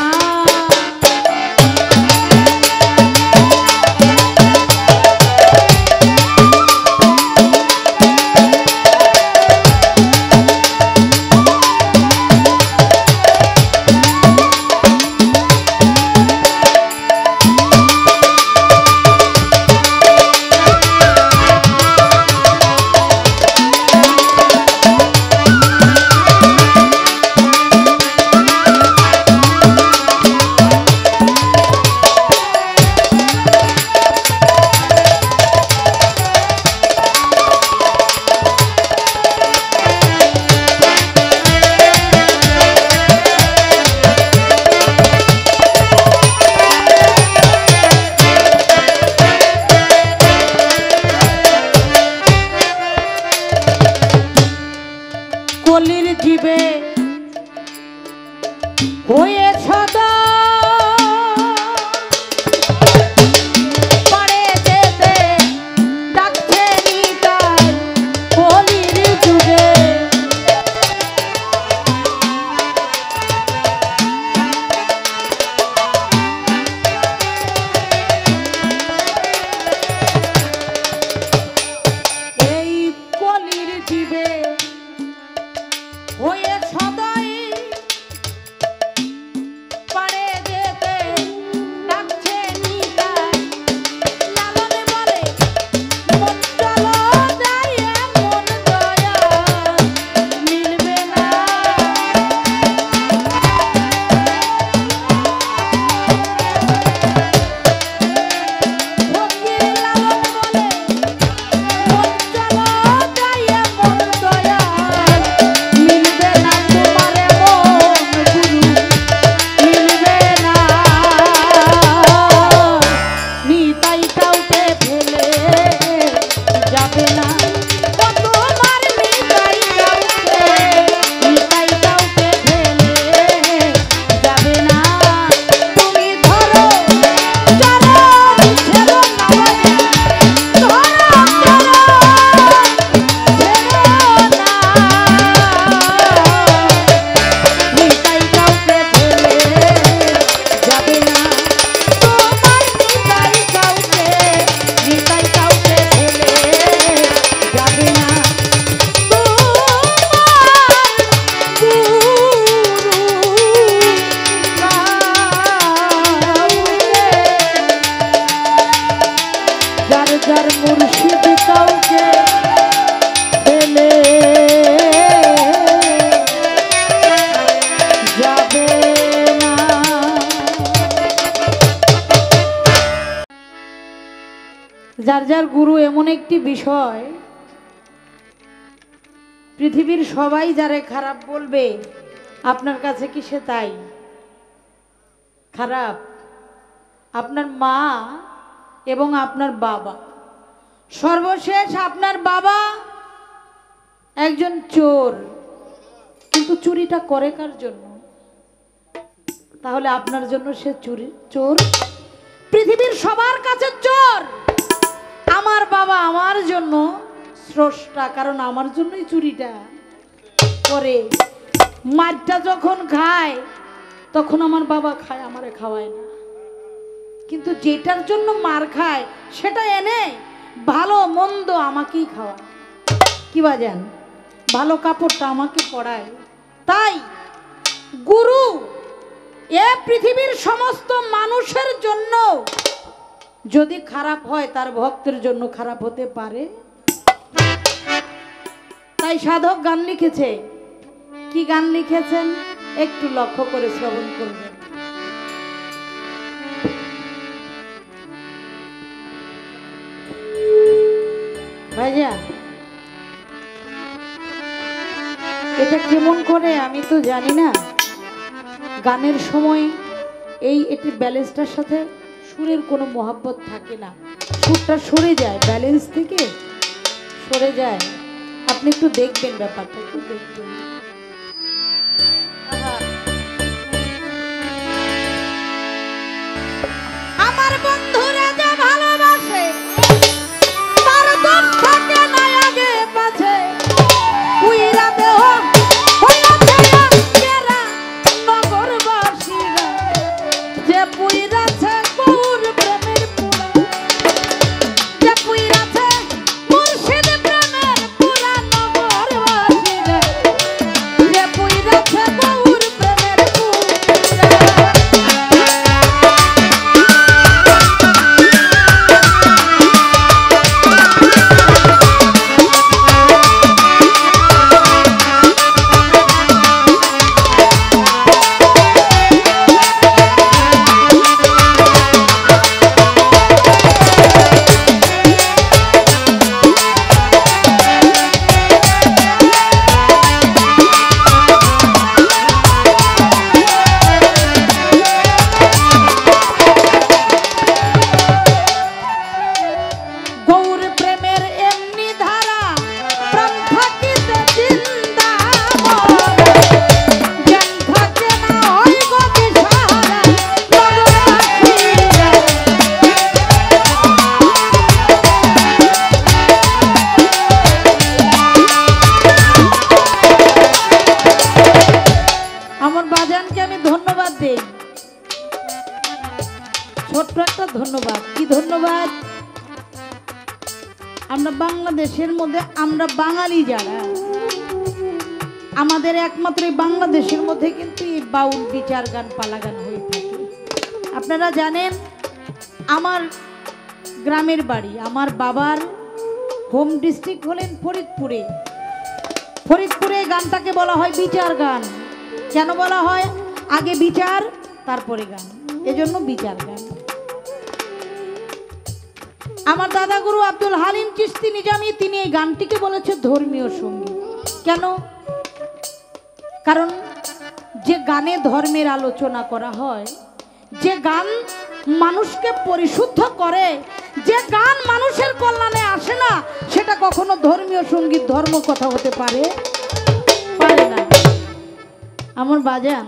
কলির জীবে হয়ে সদা পারে যেতে ডাকছে নিতাই কলির যুগে এই কলির জীবে যার যার গুরু এমন একটি বিষয়, পৃথিবীর সবাই যারে খারাপ বলবে আপনার কাছে কি সে তাই খারাপ? আপনার মা এবং আপনার বাবা, সর্বশেষ আপনার বাবা একজন চোর, কিন্তু চুরিটা করে কার জন্য? তাহলে আপনার জন্য সে চোর? পৃথিবীর সবার কাছে চোর। আমার বাবা আমার জন্য স্রষ্টা, কারণ আমার জন্যই চুরিটা করে। মারটা যখন খায় তখন আমার বাবা খায়, আমারে খাওয়ায় না। কিন্তু যেটার জন্য মার খায় সেটা এনে ভালো মন্দ আমাকেই খাওয়ায়। কি বাজান, ভালো কাপড়টা আমাকে পরায়। তাই গুরু এ পৃথিবীর সমস্ত মানুষের জন্য যদি খারাপ হয়, তার ভক্তের জন্য খারাপ হতে পারে। তাই সাধক গান লিখেছে। কি গান লিখেছেন একটু লক্ষ্য করে শ্রবণ করবেন। ভাইয়া, এটা কেমন করে আমি তো জানি না। গানের সময় এটি ব্যালেন্সটার সাথে সুরের কোনো মহব্বত থাকে না, সুরটা সরে যায়, ব্যালেন্স থেকে সরে যায়। আপনি একটু দেখবেন ব্যাপারটা, একটু দেখবেন। আমার বন্ধুরা যা ভালোবাসে তার দোষ থাকে না আগে পাছে, উইরা দেহ হইয়াছে আজকেরা নগরবাসীরা, যে পুইরাছে গৌর প্রেমের পুরা, যে পুইরাছে মুর্শিদ প্রেমের পুরা নগরবাসীরা, যে পুইরাছে গৌর প্রেমের পুরা। ছোট্ট একটা ধন্যবাদ। কি ধন্যবাদ? আমরা বাংলাদেশের মধ্যে, আমরা বাঙালি যারা, আমাদের একমাত্র এই বাংলাদেশের মধ্যে কিন্তু এই বাউল বিচার গান পালা গান হয়ে থাকে। আপনারা জানেন আমার গ্রামের বাড়ি, আমার বাবার হোম ডিস্ট্রিক্ট হলেন ফরিদপুরে। ফরিদপুরে গানটাকে বলা হয় বিচার গান। কেন বলা হয়? আগে বিচার তারপরে গান, এজন্য বিচার গান। আমার দাদা গুরু আব্দুল হালিম চিশতি নিজামী তিনি এই গানটিকে বলেছে ধর্মীয় সঙ্গীত। কেন? কারণ যে গানে ধর্মের আলোচনা করা হয়, যে গান মানুষকে পরিশুদ্ধ করে, যে গান মানুষের কল্যাণে আসে না, সেটা কখনো ধর্মীয় সঙ্গীত, ধর্ম কথা হতে পারে না। আমার বাজান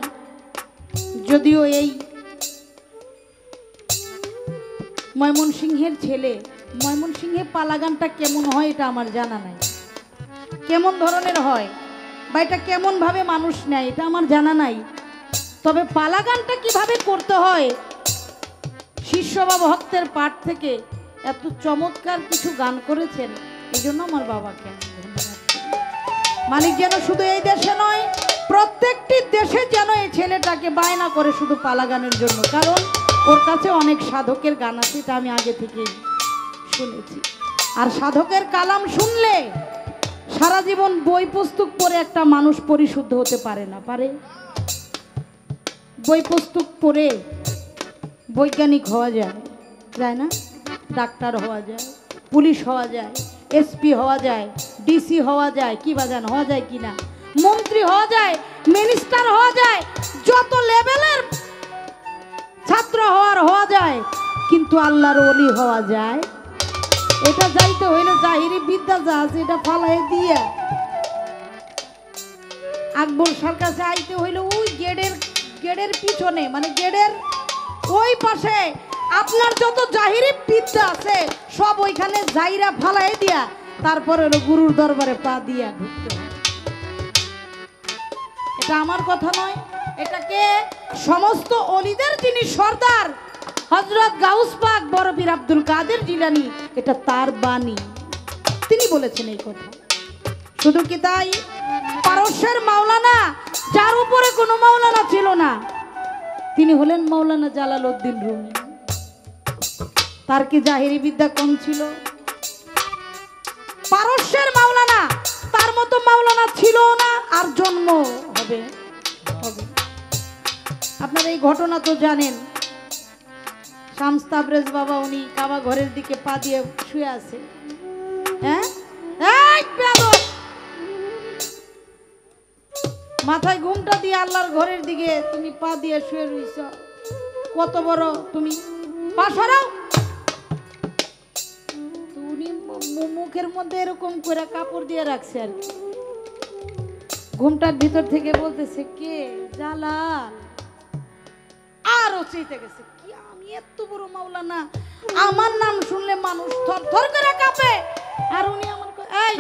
যদিও এই ময়মনসিংহের ছেলে, ময়মনসিংহে পালা গানটা কেমন হয় এটা আমার জানা নাই, কেমন ধরনের হয় বা এটা কেমন ভাবে মানুষ নেয় এটা আমার জানা নাই। তবে পালা গানটা কিভাবে করতে হয়, শিষ্য বা ভক্তের পাঠ থেকে এত চমৎকার কিছু গান করেছেন, এই জন্য আমার বাবাকে ধন্যবাদ। মালিক যেন শুধু এই দেশে নয়, প্রত্যেকটি দেশে যেন এই ছেলেটাকে বায়না করে শুধু পালা গানের জন্য, কারণ ওর কাছে অনেক সাধকের গান আছে, এটা আমি আগে থেকেই শুনেছি। আর সাধকের কালাম শুনলে সারা জীবন বই পুস্তক পড়ে একটা মানুষ পরিশুদ্ধ হতে পারে না। পারে? বই পুস্তক পড়ে বৈজ্ঞানিক হওয়া যায়, যায় না? ডাক্তার হওয়া যায়, পুলিশ হওয়া যায়, এসপি হওয়া যায়, ডিসি হওয়া যায়, কি বাজান হওয়া যায় কিনা, মন্ত্রী হওয়া যায়, মিনিস্টার হওয়া যায়, যত লেভেলের ছাত্র হওয়া যায়, কিন্তু আল্লাহর ওলি হওয়া যায়। এটা যাইতে হইলে জাহিরি বিদ্যা যা আছে এটা ফালাই দিয়া আকবর শাহর কাছে আইতে হইলে ওই গেটের পিছনে, মানে গেটের ওই পাশে আপনার যত জাহিরি বিদ্যা আছে সব ওইখানে জাইরা ফালাই দিয়া তারপরে হলো গুরুর দরবারে পা দিয়া ঢুকতে হয়। এটা আমার কথা নয়, এটাকে সমস্ত অলিদের যিনি সর্দার হযরত গাউস পাক বড় পীর আব্দুল কাদের জিলানী, এটা তার বাণী, তিনি বলেছেন এই কথা। শুধু কি তাই, পারস্যের মাওলানা, যার উপরে কোনো মাওলানা ছিল না, তিনি হলেন মাওলানা জালালউদ্দিন রুমি। তার কি জাহিরি বিদ্যা কম ছিল? পারস্যের মাওলানা, তার মতো মাওলানা ছিল না, আর জন্ম হবে। আপনারা এই ঘটনা তো জানেন, শামস তাবরেজ বাবা উনি কাবা ঘরের দিকে পা দিয়ে শুয়ে আছে। হ্যাঁ, এই বেয়াদব, মাথায় ঘুমটা দিয়ে আল্লাহর ঘরের দিকে তুমি পা দিয়ে শুয়ে রইছ, কত বড় তুমি, পা সরাও। উনি মুখের মধ্যে এরকম করে কাপড় দিয়ে রাখছে আর কি, ঘুমটার ভিতর থেকে বলতেছে, কে? জালাল। আরো চেতে গেছে, কি আমি এত বড় মাওলানা, আমার নাম শুনলে মানুষ থর থর করে কাঁপে, আর উনি আমার এই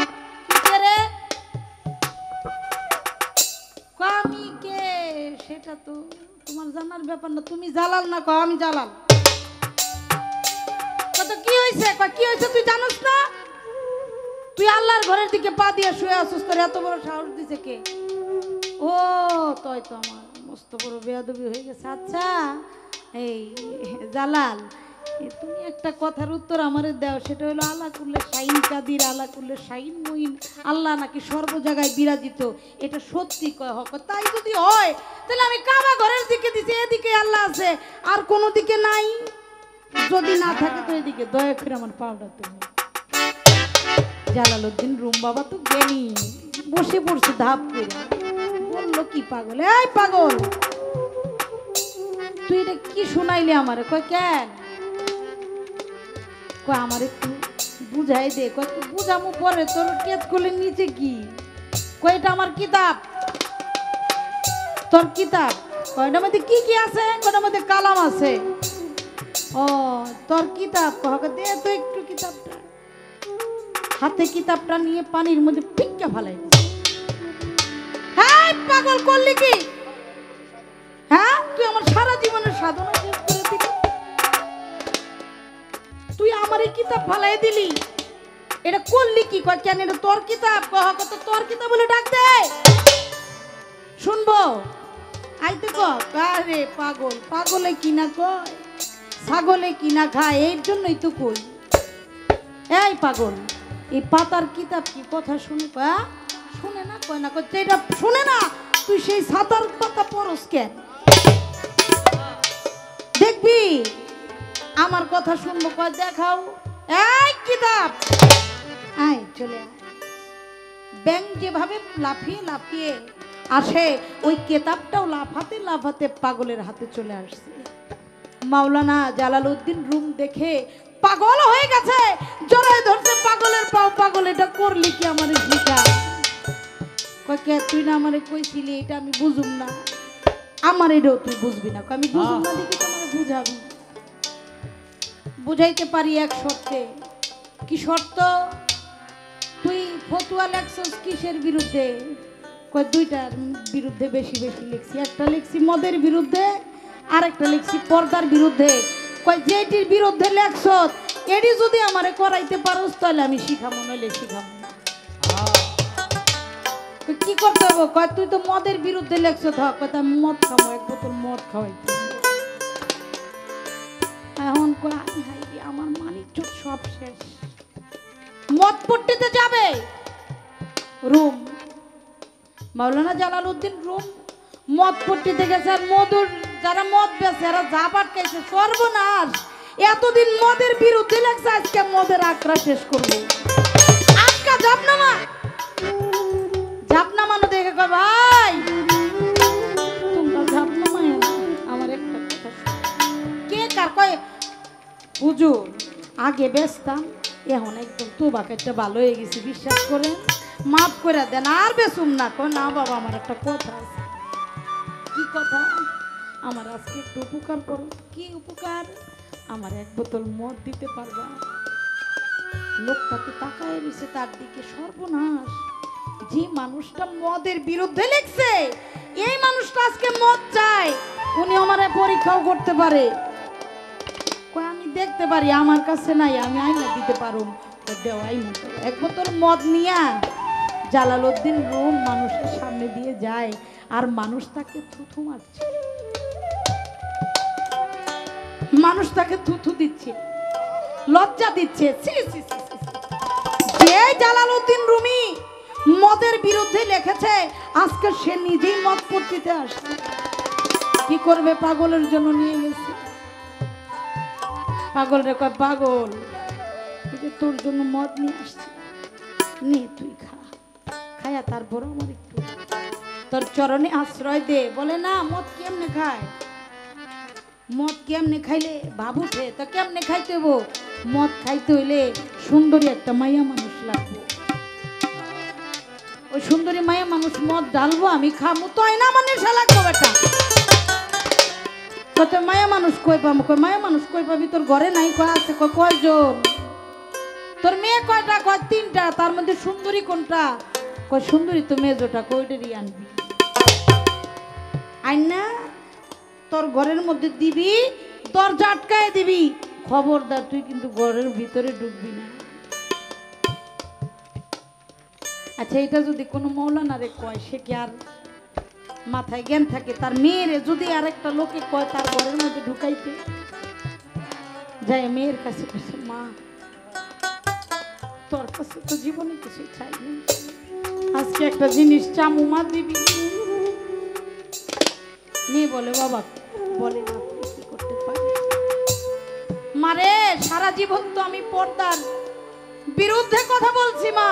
কে রে? আমি কে সেটা তো তোমার জানার ব্যাপার না, তুমি জালাল না? কও আমি জালাল। কত কি হয়েছে? কি হয়েছে তুই জানোস না? তুই আল্লাহর ঘরের দিকে পা দিয়ে শুয়ে আছিস, তোর এত বড় সাহস দিছে কে? ও তাই তো, আমার মস্ত বড় বেয়াদবি হয়ে গেছে। আচ্ছা এই জালাল, তুমি একটা কথার উত্তর আমারে দাও, সেটা হলো আলা কুল্লে শাইন কাদির, আলা কুল্লে শাইন মুইন, আল্লাহ নাকি সর্ব জায়গায় বিরাজিত, এটা সত্যি কয়? হক তাই যদি হয় তাহলে আমি কাবা ঘরের দিকে দিছি, এদিকে আল্লাহ আছে আর কোনো দিকে নাই, যদি না থাকে তো এদিকে, দয়া করে আমার পাওয়াটা তুমি। জালালউদ্দিন রুম বাবা তো জ্ঞানী, বসে পড়ছে ধাপ করে, বললো কি পাগল, এই পাগল তুই এটা কি শোনাইলে আমারে? কয় কেন? কয় আমার একটু বুঝাই দে। কয় তুই বুঝামু পরে, তোর কেত করলে নিচে কি? কয় এটা আমার কিতাব। তোর কিতাব? কয়টার মধ্যে কি কি আছে? কয়টার মধ্যে কালাম আছে। ও তোর কিতাব? কয় দে তো একটু কিতাবটা। হাতে কিতাবটা নিয়ে পানির মধ্যে ফিক্কা ফালাই। হ্যাঁ পাগল করলি কি? হ্যাঁ তুই আমার সারা জীবনের সাধনা শেষ করে দিলি, তুই আমার এই কিতাব ফালাই দিলি, এটা করলি কি? কয় কেন এটা তোর কিতাব? কত তোর কিতাব বলে ডাক দে, শুনবো। আইতে কে পাগল, পাগলে কিনা কয় ছাগলে কিনা খায়, এর জন্যই তো কই। এই পাগল, এই পাতার কিতাব কি কথা শুনে? কয় শুনে না। কয় না, কয় এটা শুনে না, তুই সেই সাতার পাতা পরস কেন? দেখবি আমার কথা শুনবো। কয় দেখাও। এই কিতাব আয়, চলে আয়। ব্যাং যেভাবে লাফিয়ে লাফিয়ে আসে, ওই কিতাবটাও লাফাতে লাফাতে পাগলের হাতে চলে আসছে। মাওলানা জালালউদ্দিন রুম দেখে পাগল হয়ে গেছে, জড়ায় ধরছে পাগলের পাও। পাগল এটা করলি কি? আমার শিখা। কয় কে তুই না আমারে কইছিলি এটা আমি বুঝুম না? আমার এটাও তুই বুঝবি না। আমি বুঝুম না দেখি তোমার বুঝাবি। বুঝাইতে পারি এক শর্তে। কি শর্ত? তুই ফতুয়া লেখছস কিসের বিরুদ্ধে? কয় দুইটার বিরুদ্ধে বেশি বেশি লিখছি, একটা লিখছি মদের বিরুদ্ধে, আর একটা লিখছি পর্দার বিরুদ্ধে। কয় যেটির বিরুদ্ধে লেখছস এটি যদি আমারে করাইতে পারোস তাহলে আমি শিখাবো, নইলে শিখাবো না। কি করতে হবে? কয় তুই তো মদের বিরুদ্ধে লেখছস, কথা মদ খাবো, এক বোতল মদ খাওয়াইতে। এখন কয় আমার মানিক সব শেষ, মদ পট্টিতে যাবে। রুম মাওলানা জালালউদ্দিন রুম মদ পট্টিতে গেছে, আর মধুর যারা মদ বেছে এরা যা পাটকাইছে, সর্বনাশ। এতদিন মদের বিরুদ্ধে লাগছে, আজকে মদের আক্রা শেষ করব। আজকা জাপনামা জাপনামানো দেখে কয় ভাই তোমরা জাপনামায় না, আমার একটা কথা কে কার কয় হুজুর আগে বেচতাম, এখন একদম তোবাকে একটা ভালো হয়ে গেছি, বিশ্বাস করেন, মাফ করে দেন, আর বেচুম না। কয় না বাবা, আমার একটা কথা আছে। কি কথা? আমার আজকে একটু উপকার করো। কি উপকার? আমার এক বোতল মদ দিতে পারবা? লোকটা তো তাকায় রয়েছে তার দিকে, সর্বনাশ, যে মানুষটা মদের বিরুদ্ধে লিখছে এই মানুষটা আজকে মদ চায়, উনি আমার পরীক্ষাও করতে পারে। কয় আমি দেখতে পারি, আমার কাছে নাই, আমি আইনা দিতে পারো। দেওয়াই মতো এক বোতল মদ নিয়া জালালউদ্দিন রুম মানুষের সামনে দিয়ে যায়, আর মানুষ তাকে থুথু মারছে, মানুষ তাকে থুথু দিচ্ছে, লজ্জা দিচ্ছে। যে জালালউদ্দিন রুমি মদের বিরুদ্ধে লিখেছে, আজকে সে নিজেই মদ পড়তে আসছে। কি করবে? পাগলের জন্য নিয়ে গেছে। পাগল রে কয় পাগল, তোর জন্য মদ নিয়ে আসছি, নে তুই খা, খায়া তারপর আমার একটু তোর চরণে আশ্রয় দে। বলে না, মদ কেমনে খায়? মদ কেমনে খাইলে ভাব উঠে? তো কেমনে খাইতে হবো? মদ খাইতে হইলে সুন্দরী একটা মাইয়া মানুষ লাগবে, ওই সুন্দরী মাইয়া মানুষ মদ ঢালবো, আমি খাবো, তো না মানে লাগবো বেটা। কত মায়া মানুষ কই পাবো? কই মায়া মানুষ কই পাবি? তোর ঘরে নাই? কয় আছে। কয় কয়জন? তোর মেয়ে কয়টা? কয় তিনটা। তার মধ্যে সুন্দরী কোনটা? কয় সুন্দরী তো মেজোটা। কয়টারই আনবি? আইন না তোর ঘরের মধ্যে দিবি, দরজা আটকায় দিবি, খবরদার তুই কিন্তু ঘরের ভিতরে ঢুকবি না। আচ্ছা, এটা যদি কোনো মৌলানারে কয়, সে কি আর মাথায় জ্ঞান থাকে? তার মেয়েরে যদি আরেকটা লোকে কয় তার ঘরের মধ্যে ঢুকাইতে যায়, মেয়ের কাছে বসে, মা তোর কাছে তো জীবনে কিছু চাইনি, আজকে একটা জিনিস চামু, মা দিবি? মেয়ে বলে বাবা বলে না, কি করতে পারি? মারে সারা জীবন তো আমি পর্দার বিরুদ্ধে কথা বলছি মা,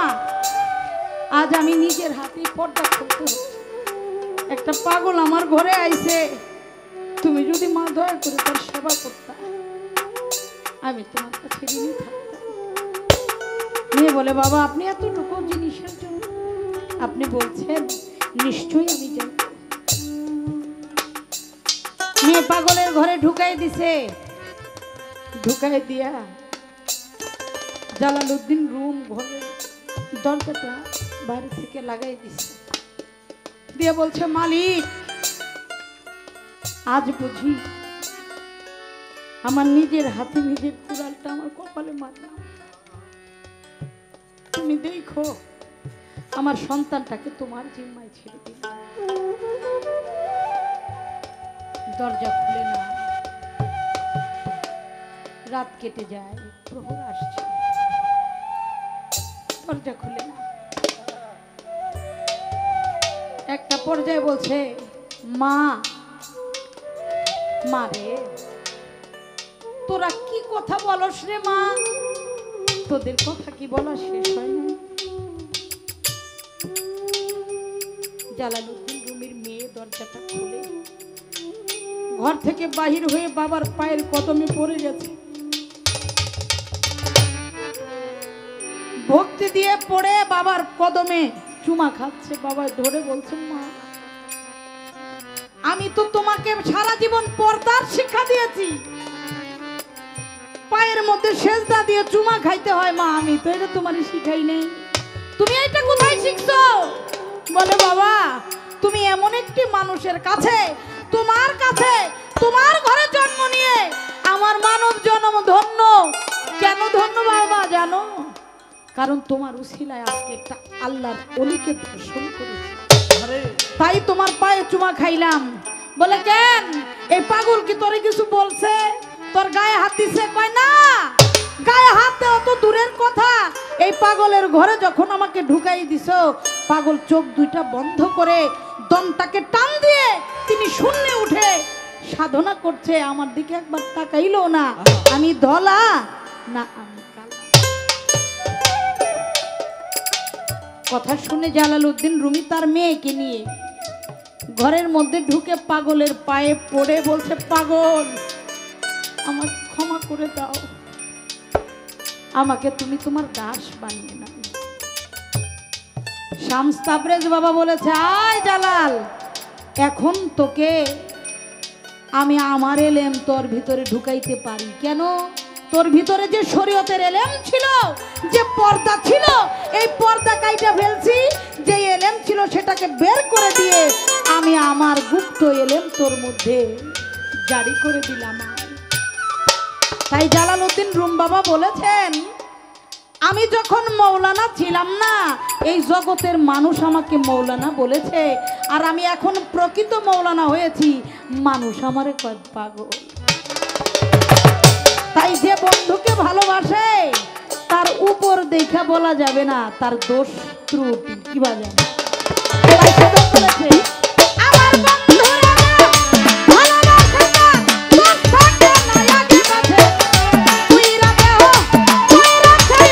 আজ আমি নিজের হাতে পর্দা করতে হচ্ছে। একটা পাগল আমার ঘরে আইছে, তুমি যদি মা দয়া করে তার সেবা করতা, আমি তোমার কাছে ঋণী থাকতাম। মেয়ে বলে বাবা আপনি এতটুকু জিনিসের জন্য আপনি বলছেন, নিশ্চয়ই আমি জানি। মেয়ে পাগলের ঘরে ঢুকাই দিছে, ঢুকাই দিয়া জালালউদ্দিন রুম ঘরে দরজাটা বাইরে থেকে লাগাই দিছে, দিয়ে বলছে মালিক আজ বুঝি আমার নিজের হাতে নিজের কুড়ালটা আমার কপালে মারলাম, তুমি দেখো আমার সন্তানটাকে তোমার জিম্মায় ছেড়ে দিল। দরজা খুলে না, রাত কেটে যায়, প্রহর আসছে, দরজা খুলে না। একটা পর্যায়ে বলছে মা, মা রে তোরা কি কথা বলস রে মা, তোদের কথা কি বলা শেষ হয় না? জালালউদ্দিন রুমির মেয়ে দরজাটা খুলে ঘর থেকে বাহির হয়ে বাবার পায়ের কদমে পড়ে গেছে, ভক্তি দিয়ে পড়ে বাবার কদমে চুমা খাচ্ছে। বাবা ধরে বলছে মা আমি তো তোমাকে সারা জীবন পর্দার শিক্ষা দিয়েছি, পায়ের মধ্যে সেজদা দিয়ে চুমা খাইতে হয় মা, আমি তো এটা তোমার শিখাই নেই, তুমি এটা কোথায় শিখছো? বলে বাবা তুমি এমন একটি মানুষের কাছে, তোমার কাছে, তোমার ঘরে জন্ম নিয়ে আমার মানব জন্ম ধন্য। কেন ধন্য বাবা জানো? কারণ তোমার উসিলায় আজকে একটা আল্লাহর ওলিকে দর্শন করেছি, তাই তোমার পায়ে চুমা খাইলাম। বলে কেন এই পাগল কি তোরে কিছু বলছে, তোর গায়ে হাত দিছে? কয় না, গায়ে হাত দেওয়া তো দূরের কথা, এই পাগলের ঘরে যখন আমাকে ঢুকাই দিছো, পাগল চোখ দুইটা বন্ধ করে দমটাকে টান দিয়ে তিনি শূন্যে উঠে সাধনা করছে, আমার দিকে একবার তাকাইলো না। আমি ধলা না আমি কালা। কথা শুনে জালালউদ্দিন রুমি তার মেয়েকে নিয়ে ঘরের মধ্যে ঢুকে পাগলের পায়ে পড়ে বলছে, পাগল আমার ক্ষমা করে দাও, আমাকে তুমি তোমার দাস বানিয়ে নাও। শামস তাবরেজ বাবা বলেছে, আয় জালাল, এখন তোকে আমি আমার এলেম তোর ভিতরে ঢুকাইতে পারি। কেন? তোর ভিতরে যে শরীয়তের এলেম ছিল, যে পর্দা ছিল, এই পর্দা কাইটা ফেলছি। যে এলেম ছিল সেটাকে বের করে দিয়ে আমি আমার গুপ্ত এলেম তোর মধ্যে জারি করে দিলাম। তাই জালালউদ্দিন রুম বাবা বলেছেন, আমি যখন মৌলানা ছিলাম না, এই জগতের মানুষ আমাকে মৌলানা বলেছে, আর আমি এখন প্রকৃত মৌলানা হয়েছি, মানুষ আমারে কয় পাগল। তাই যে বন্ধুকে ভালোবাসে তার উপর দেখা বলা যাবে না তার দোষ ত্রুটি, কি বাজে। তাই সেটা বলেছে, আমার বন্ধুরা ভালোবাসে না, দোষ থাকে না লাগে কাছে, তুই রাখে হো তুই রাখে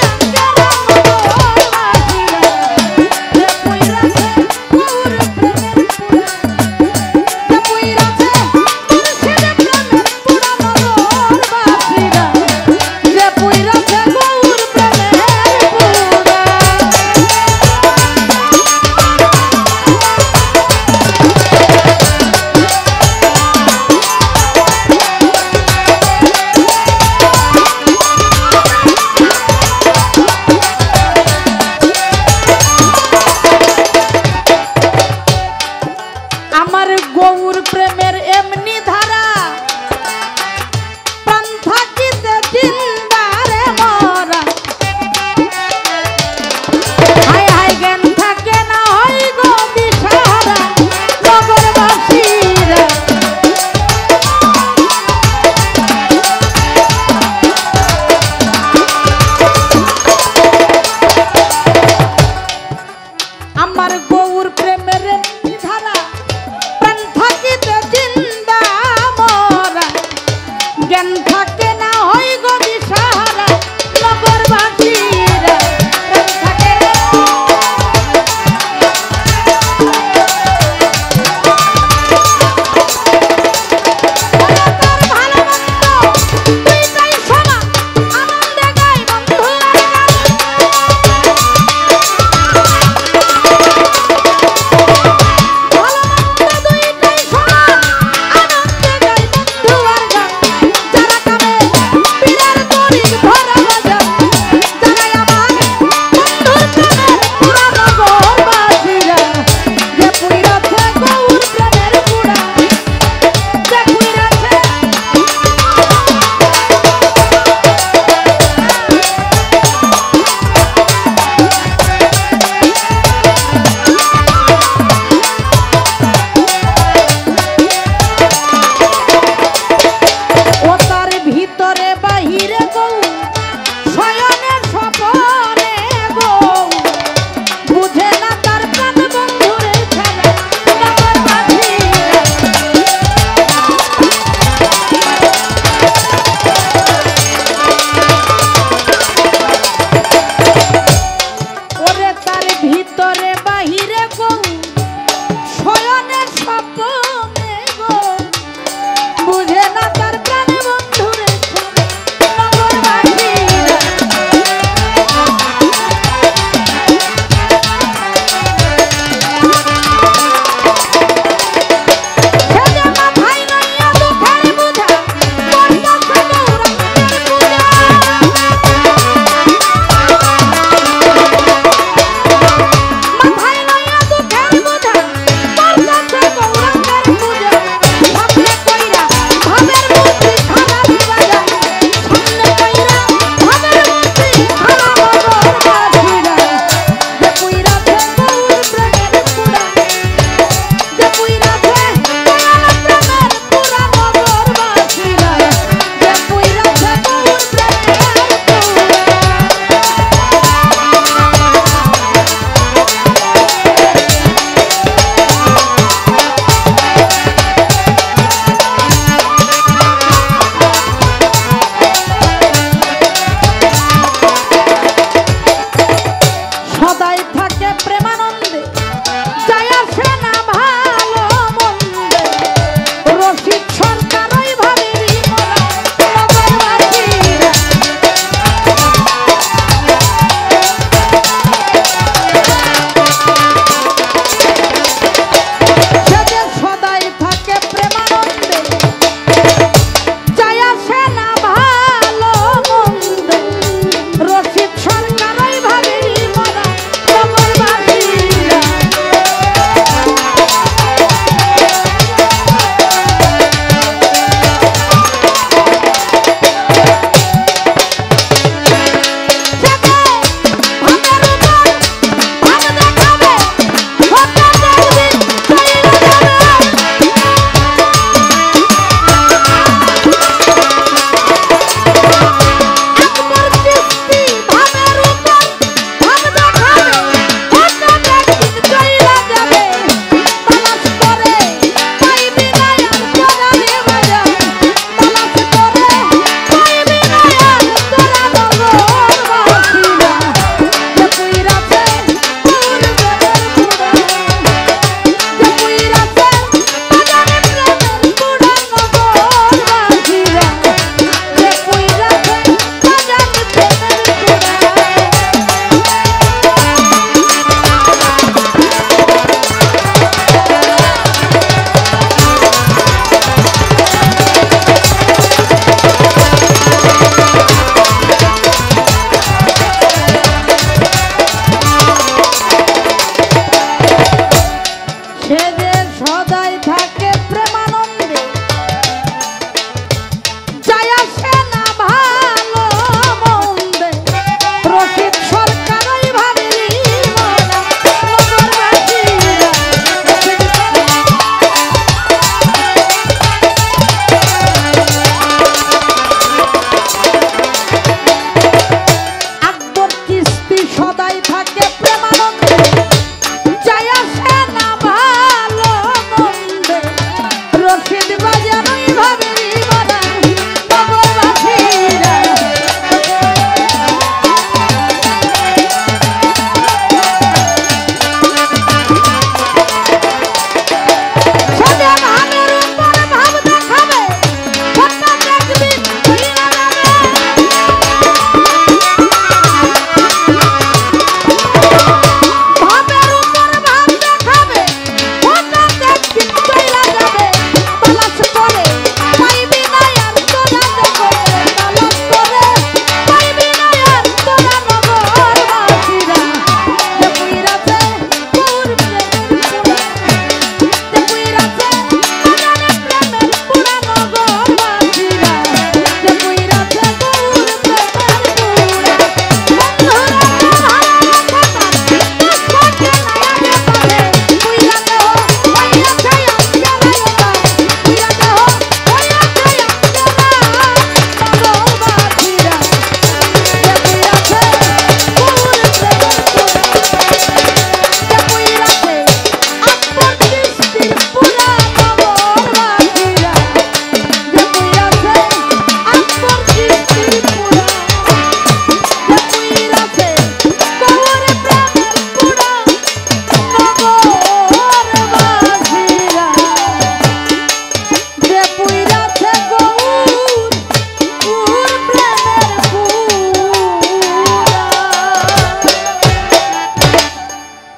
সে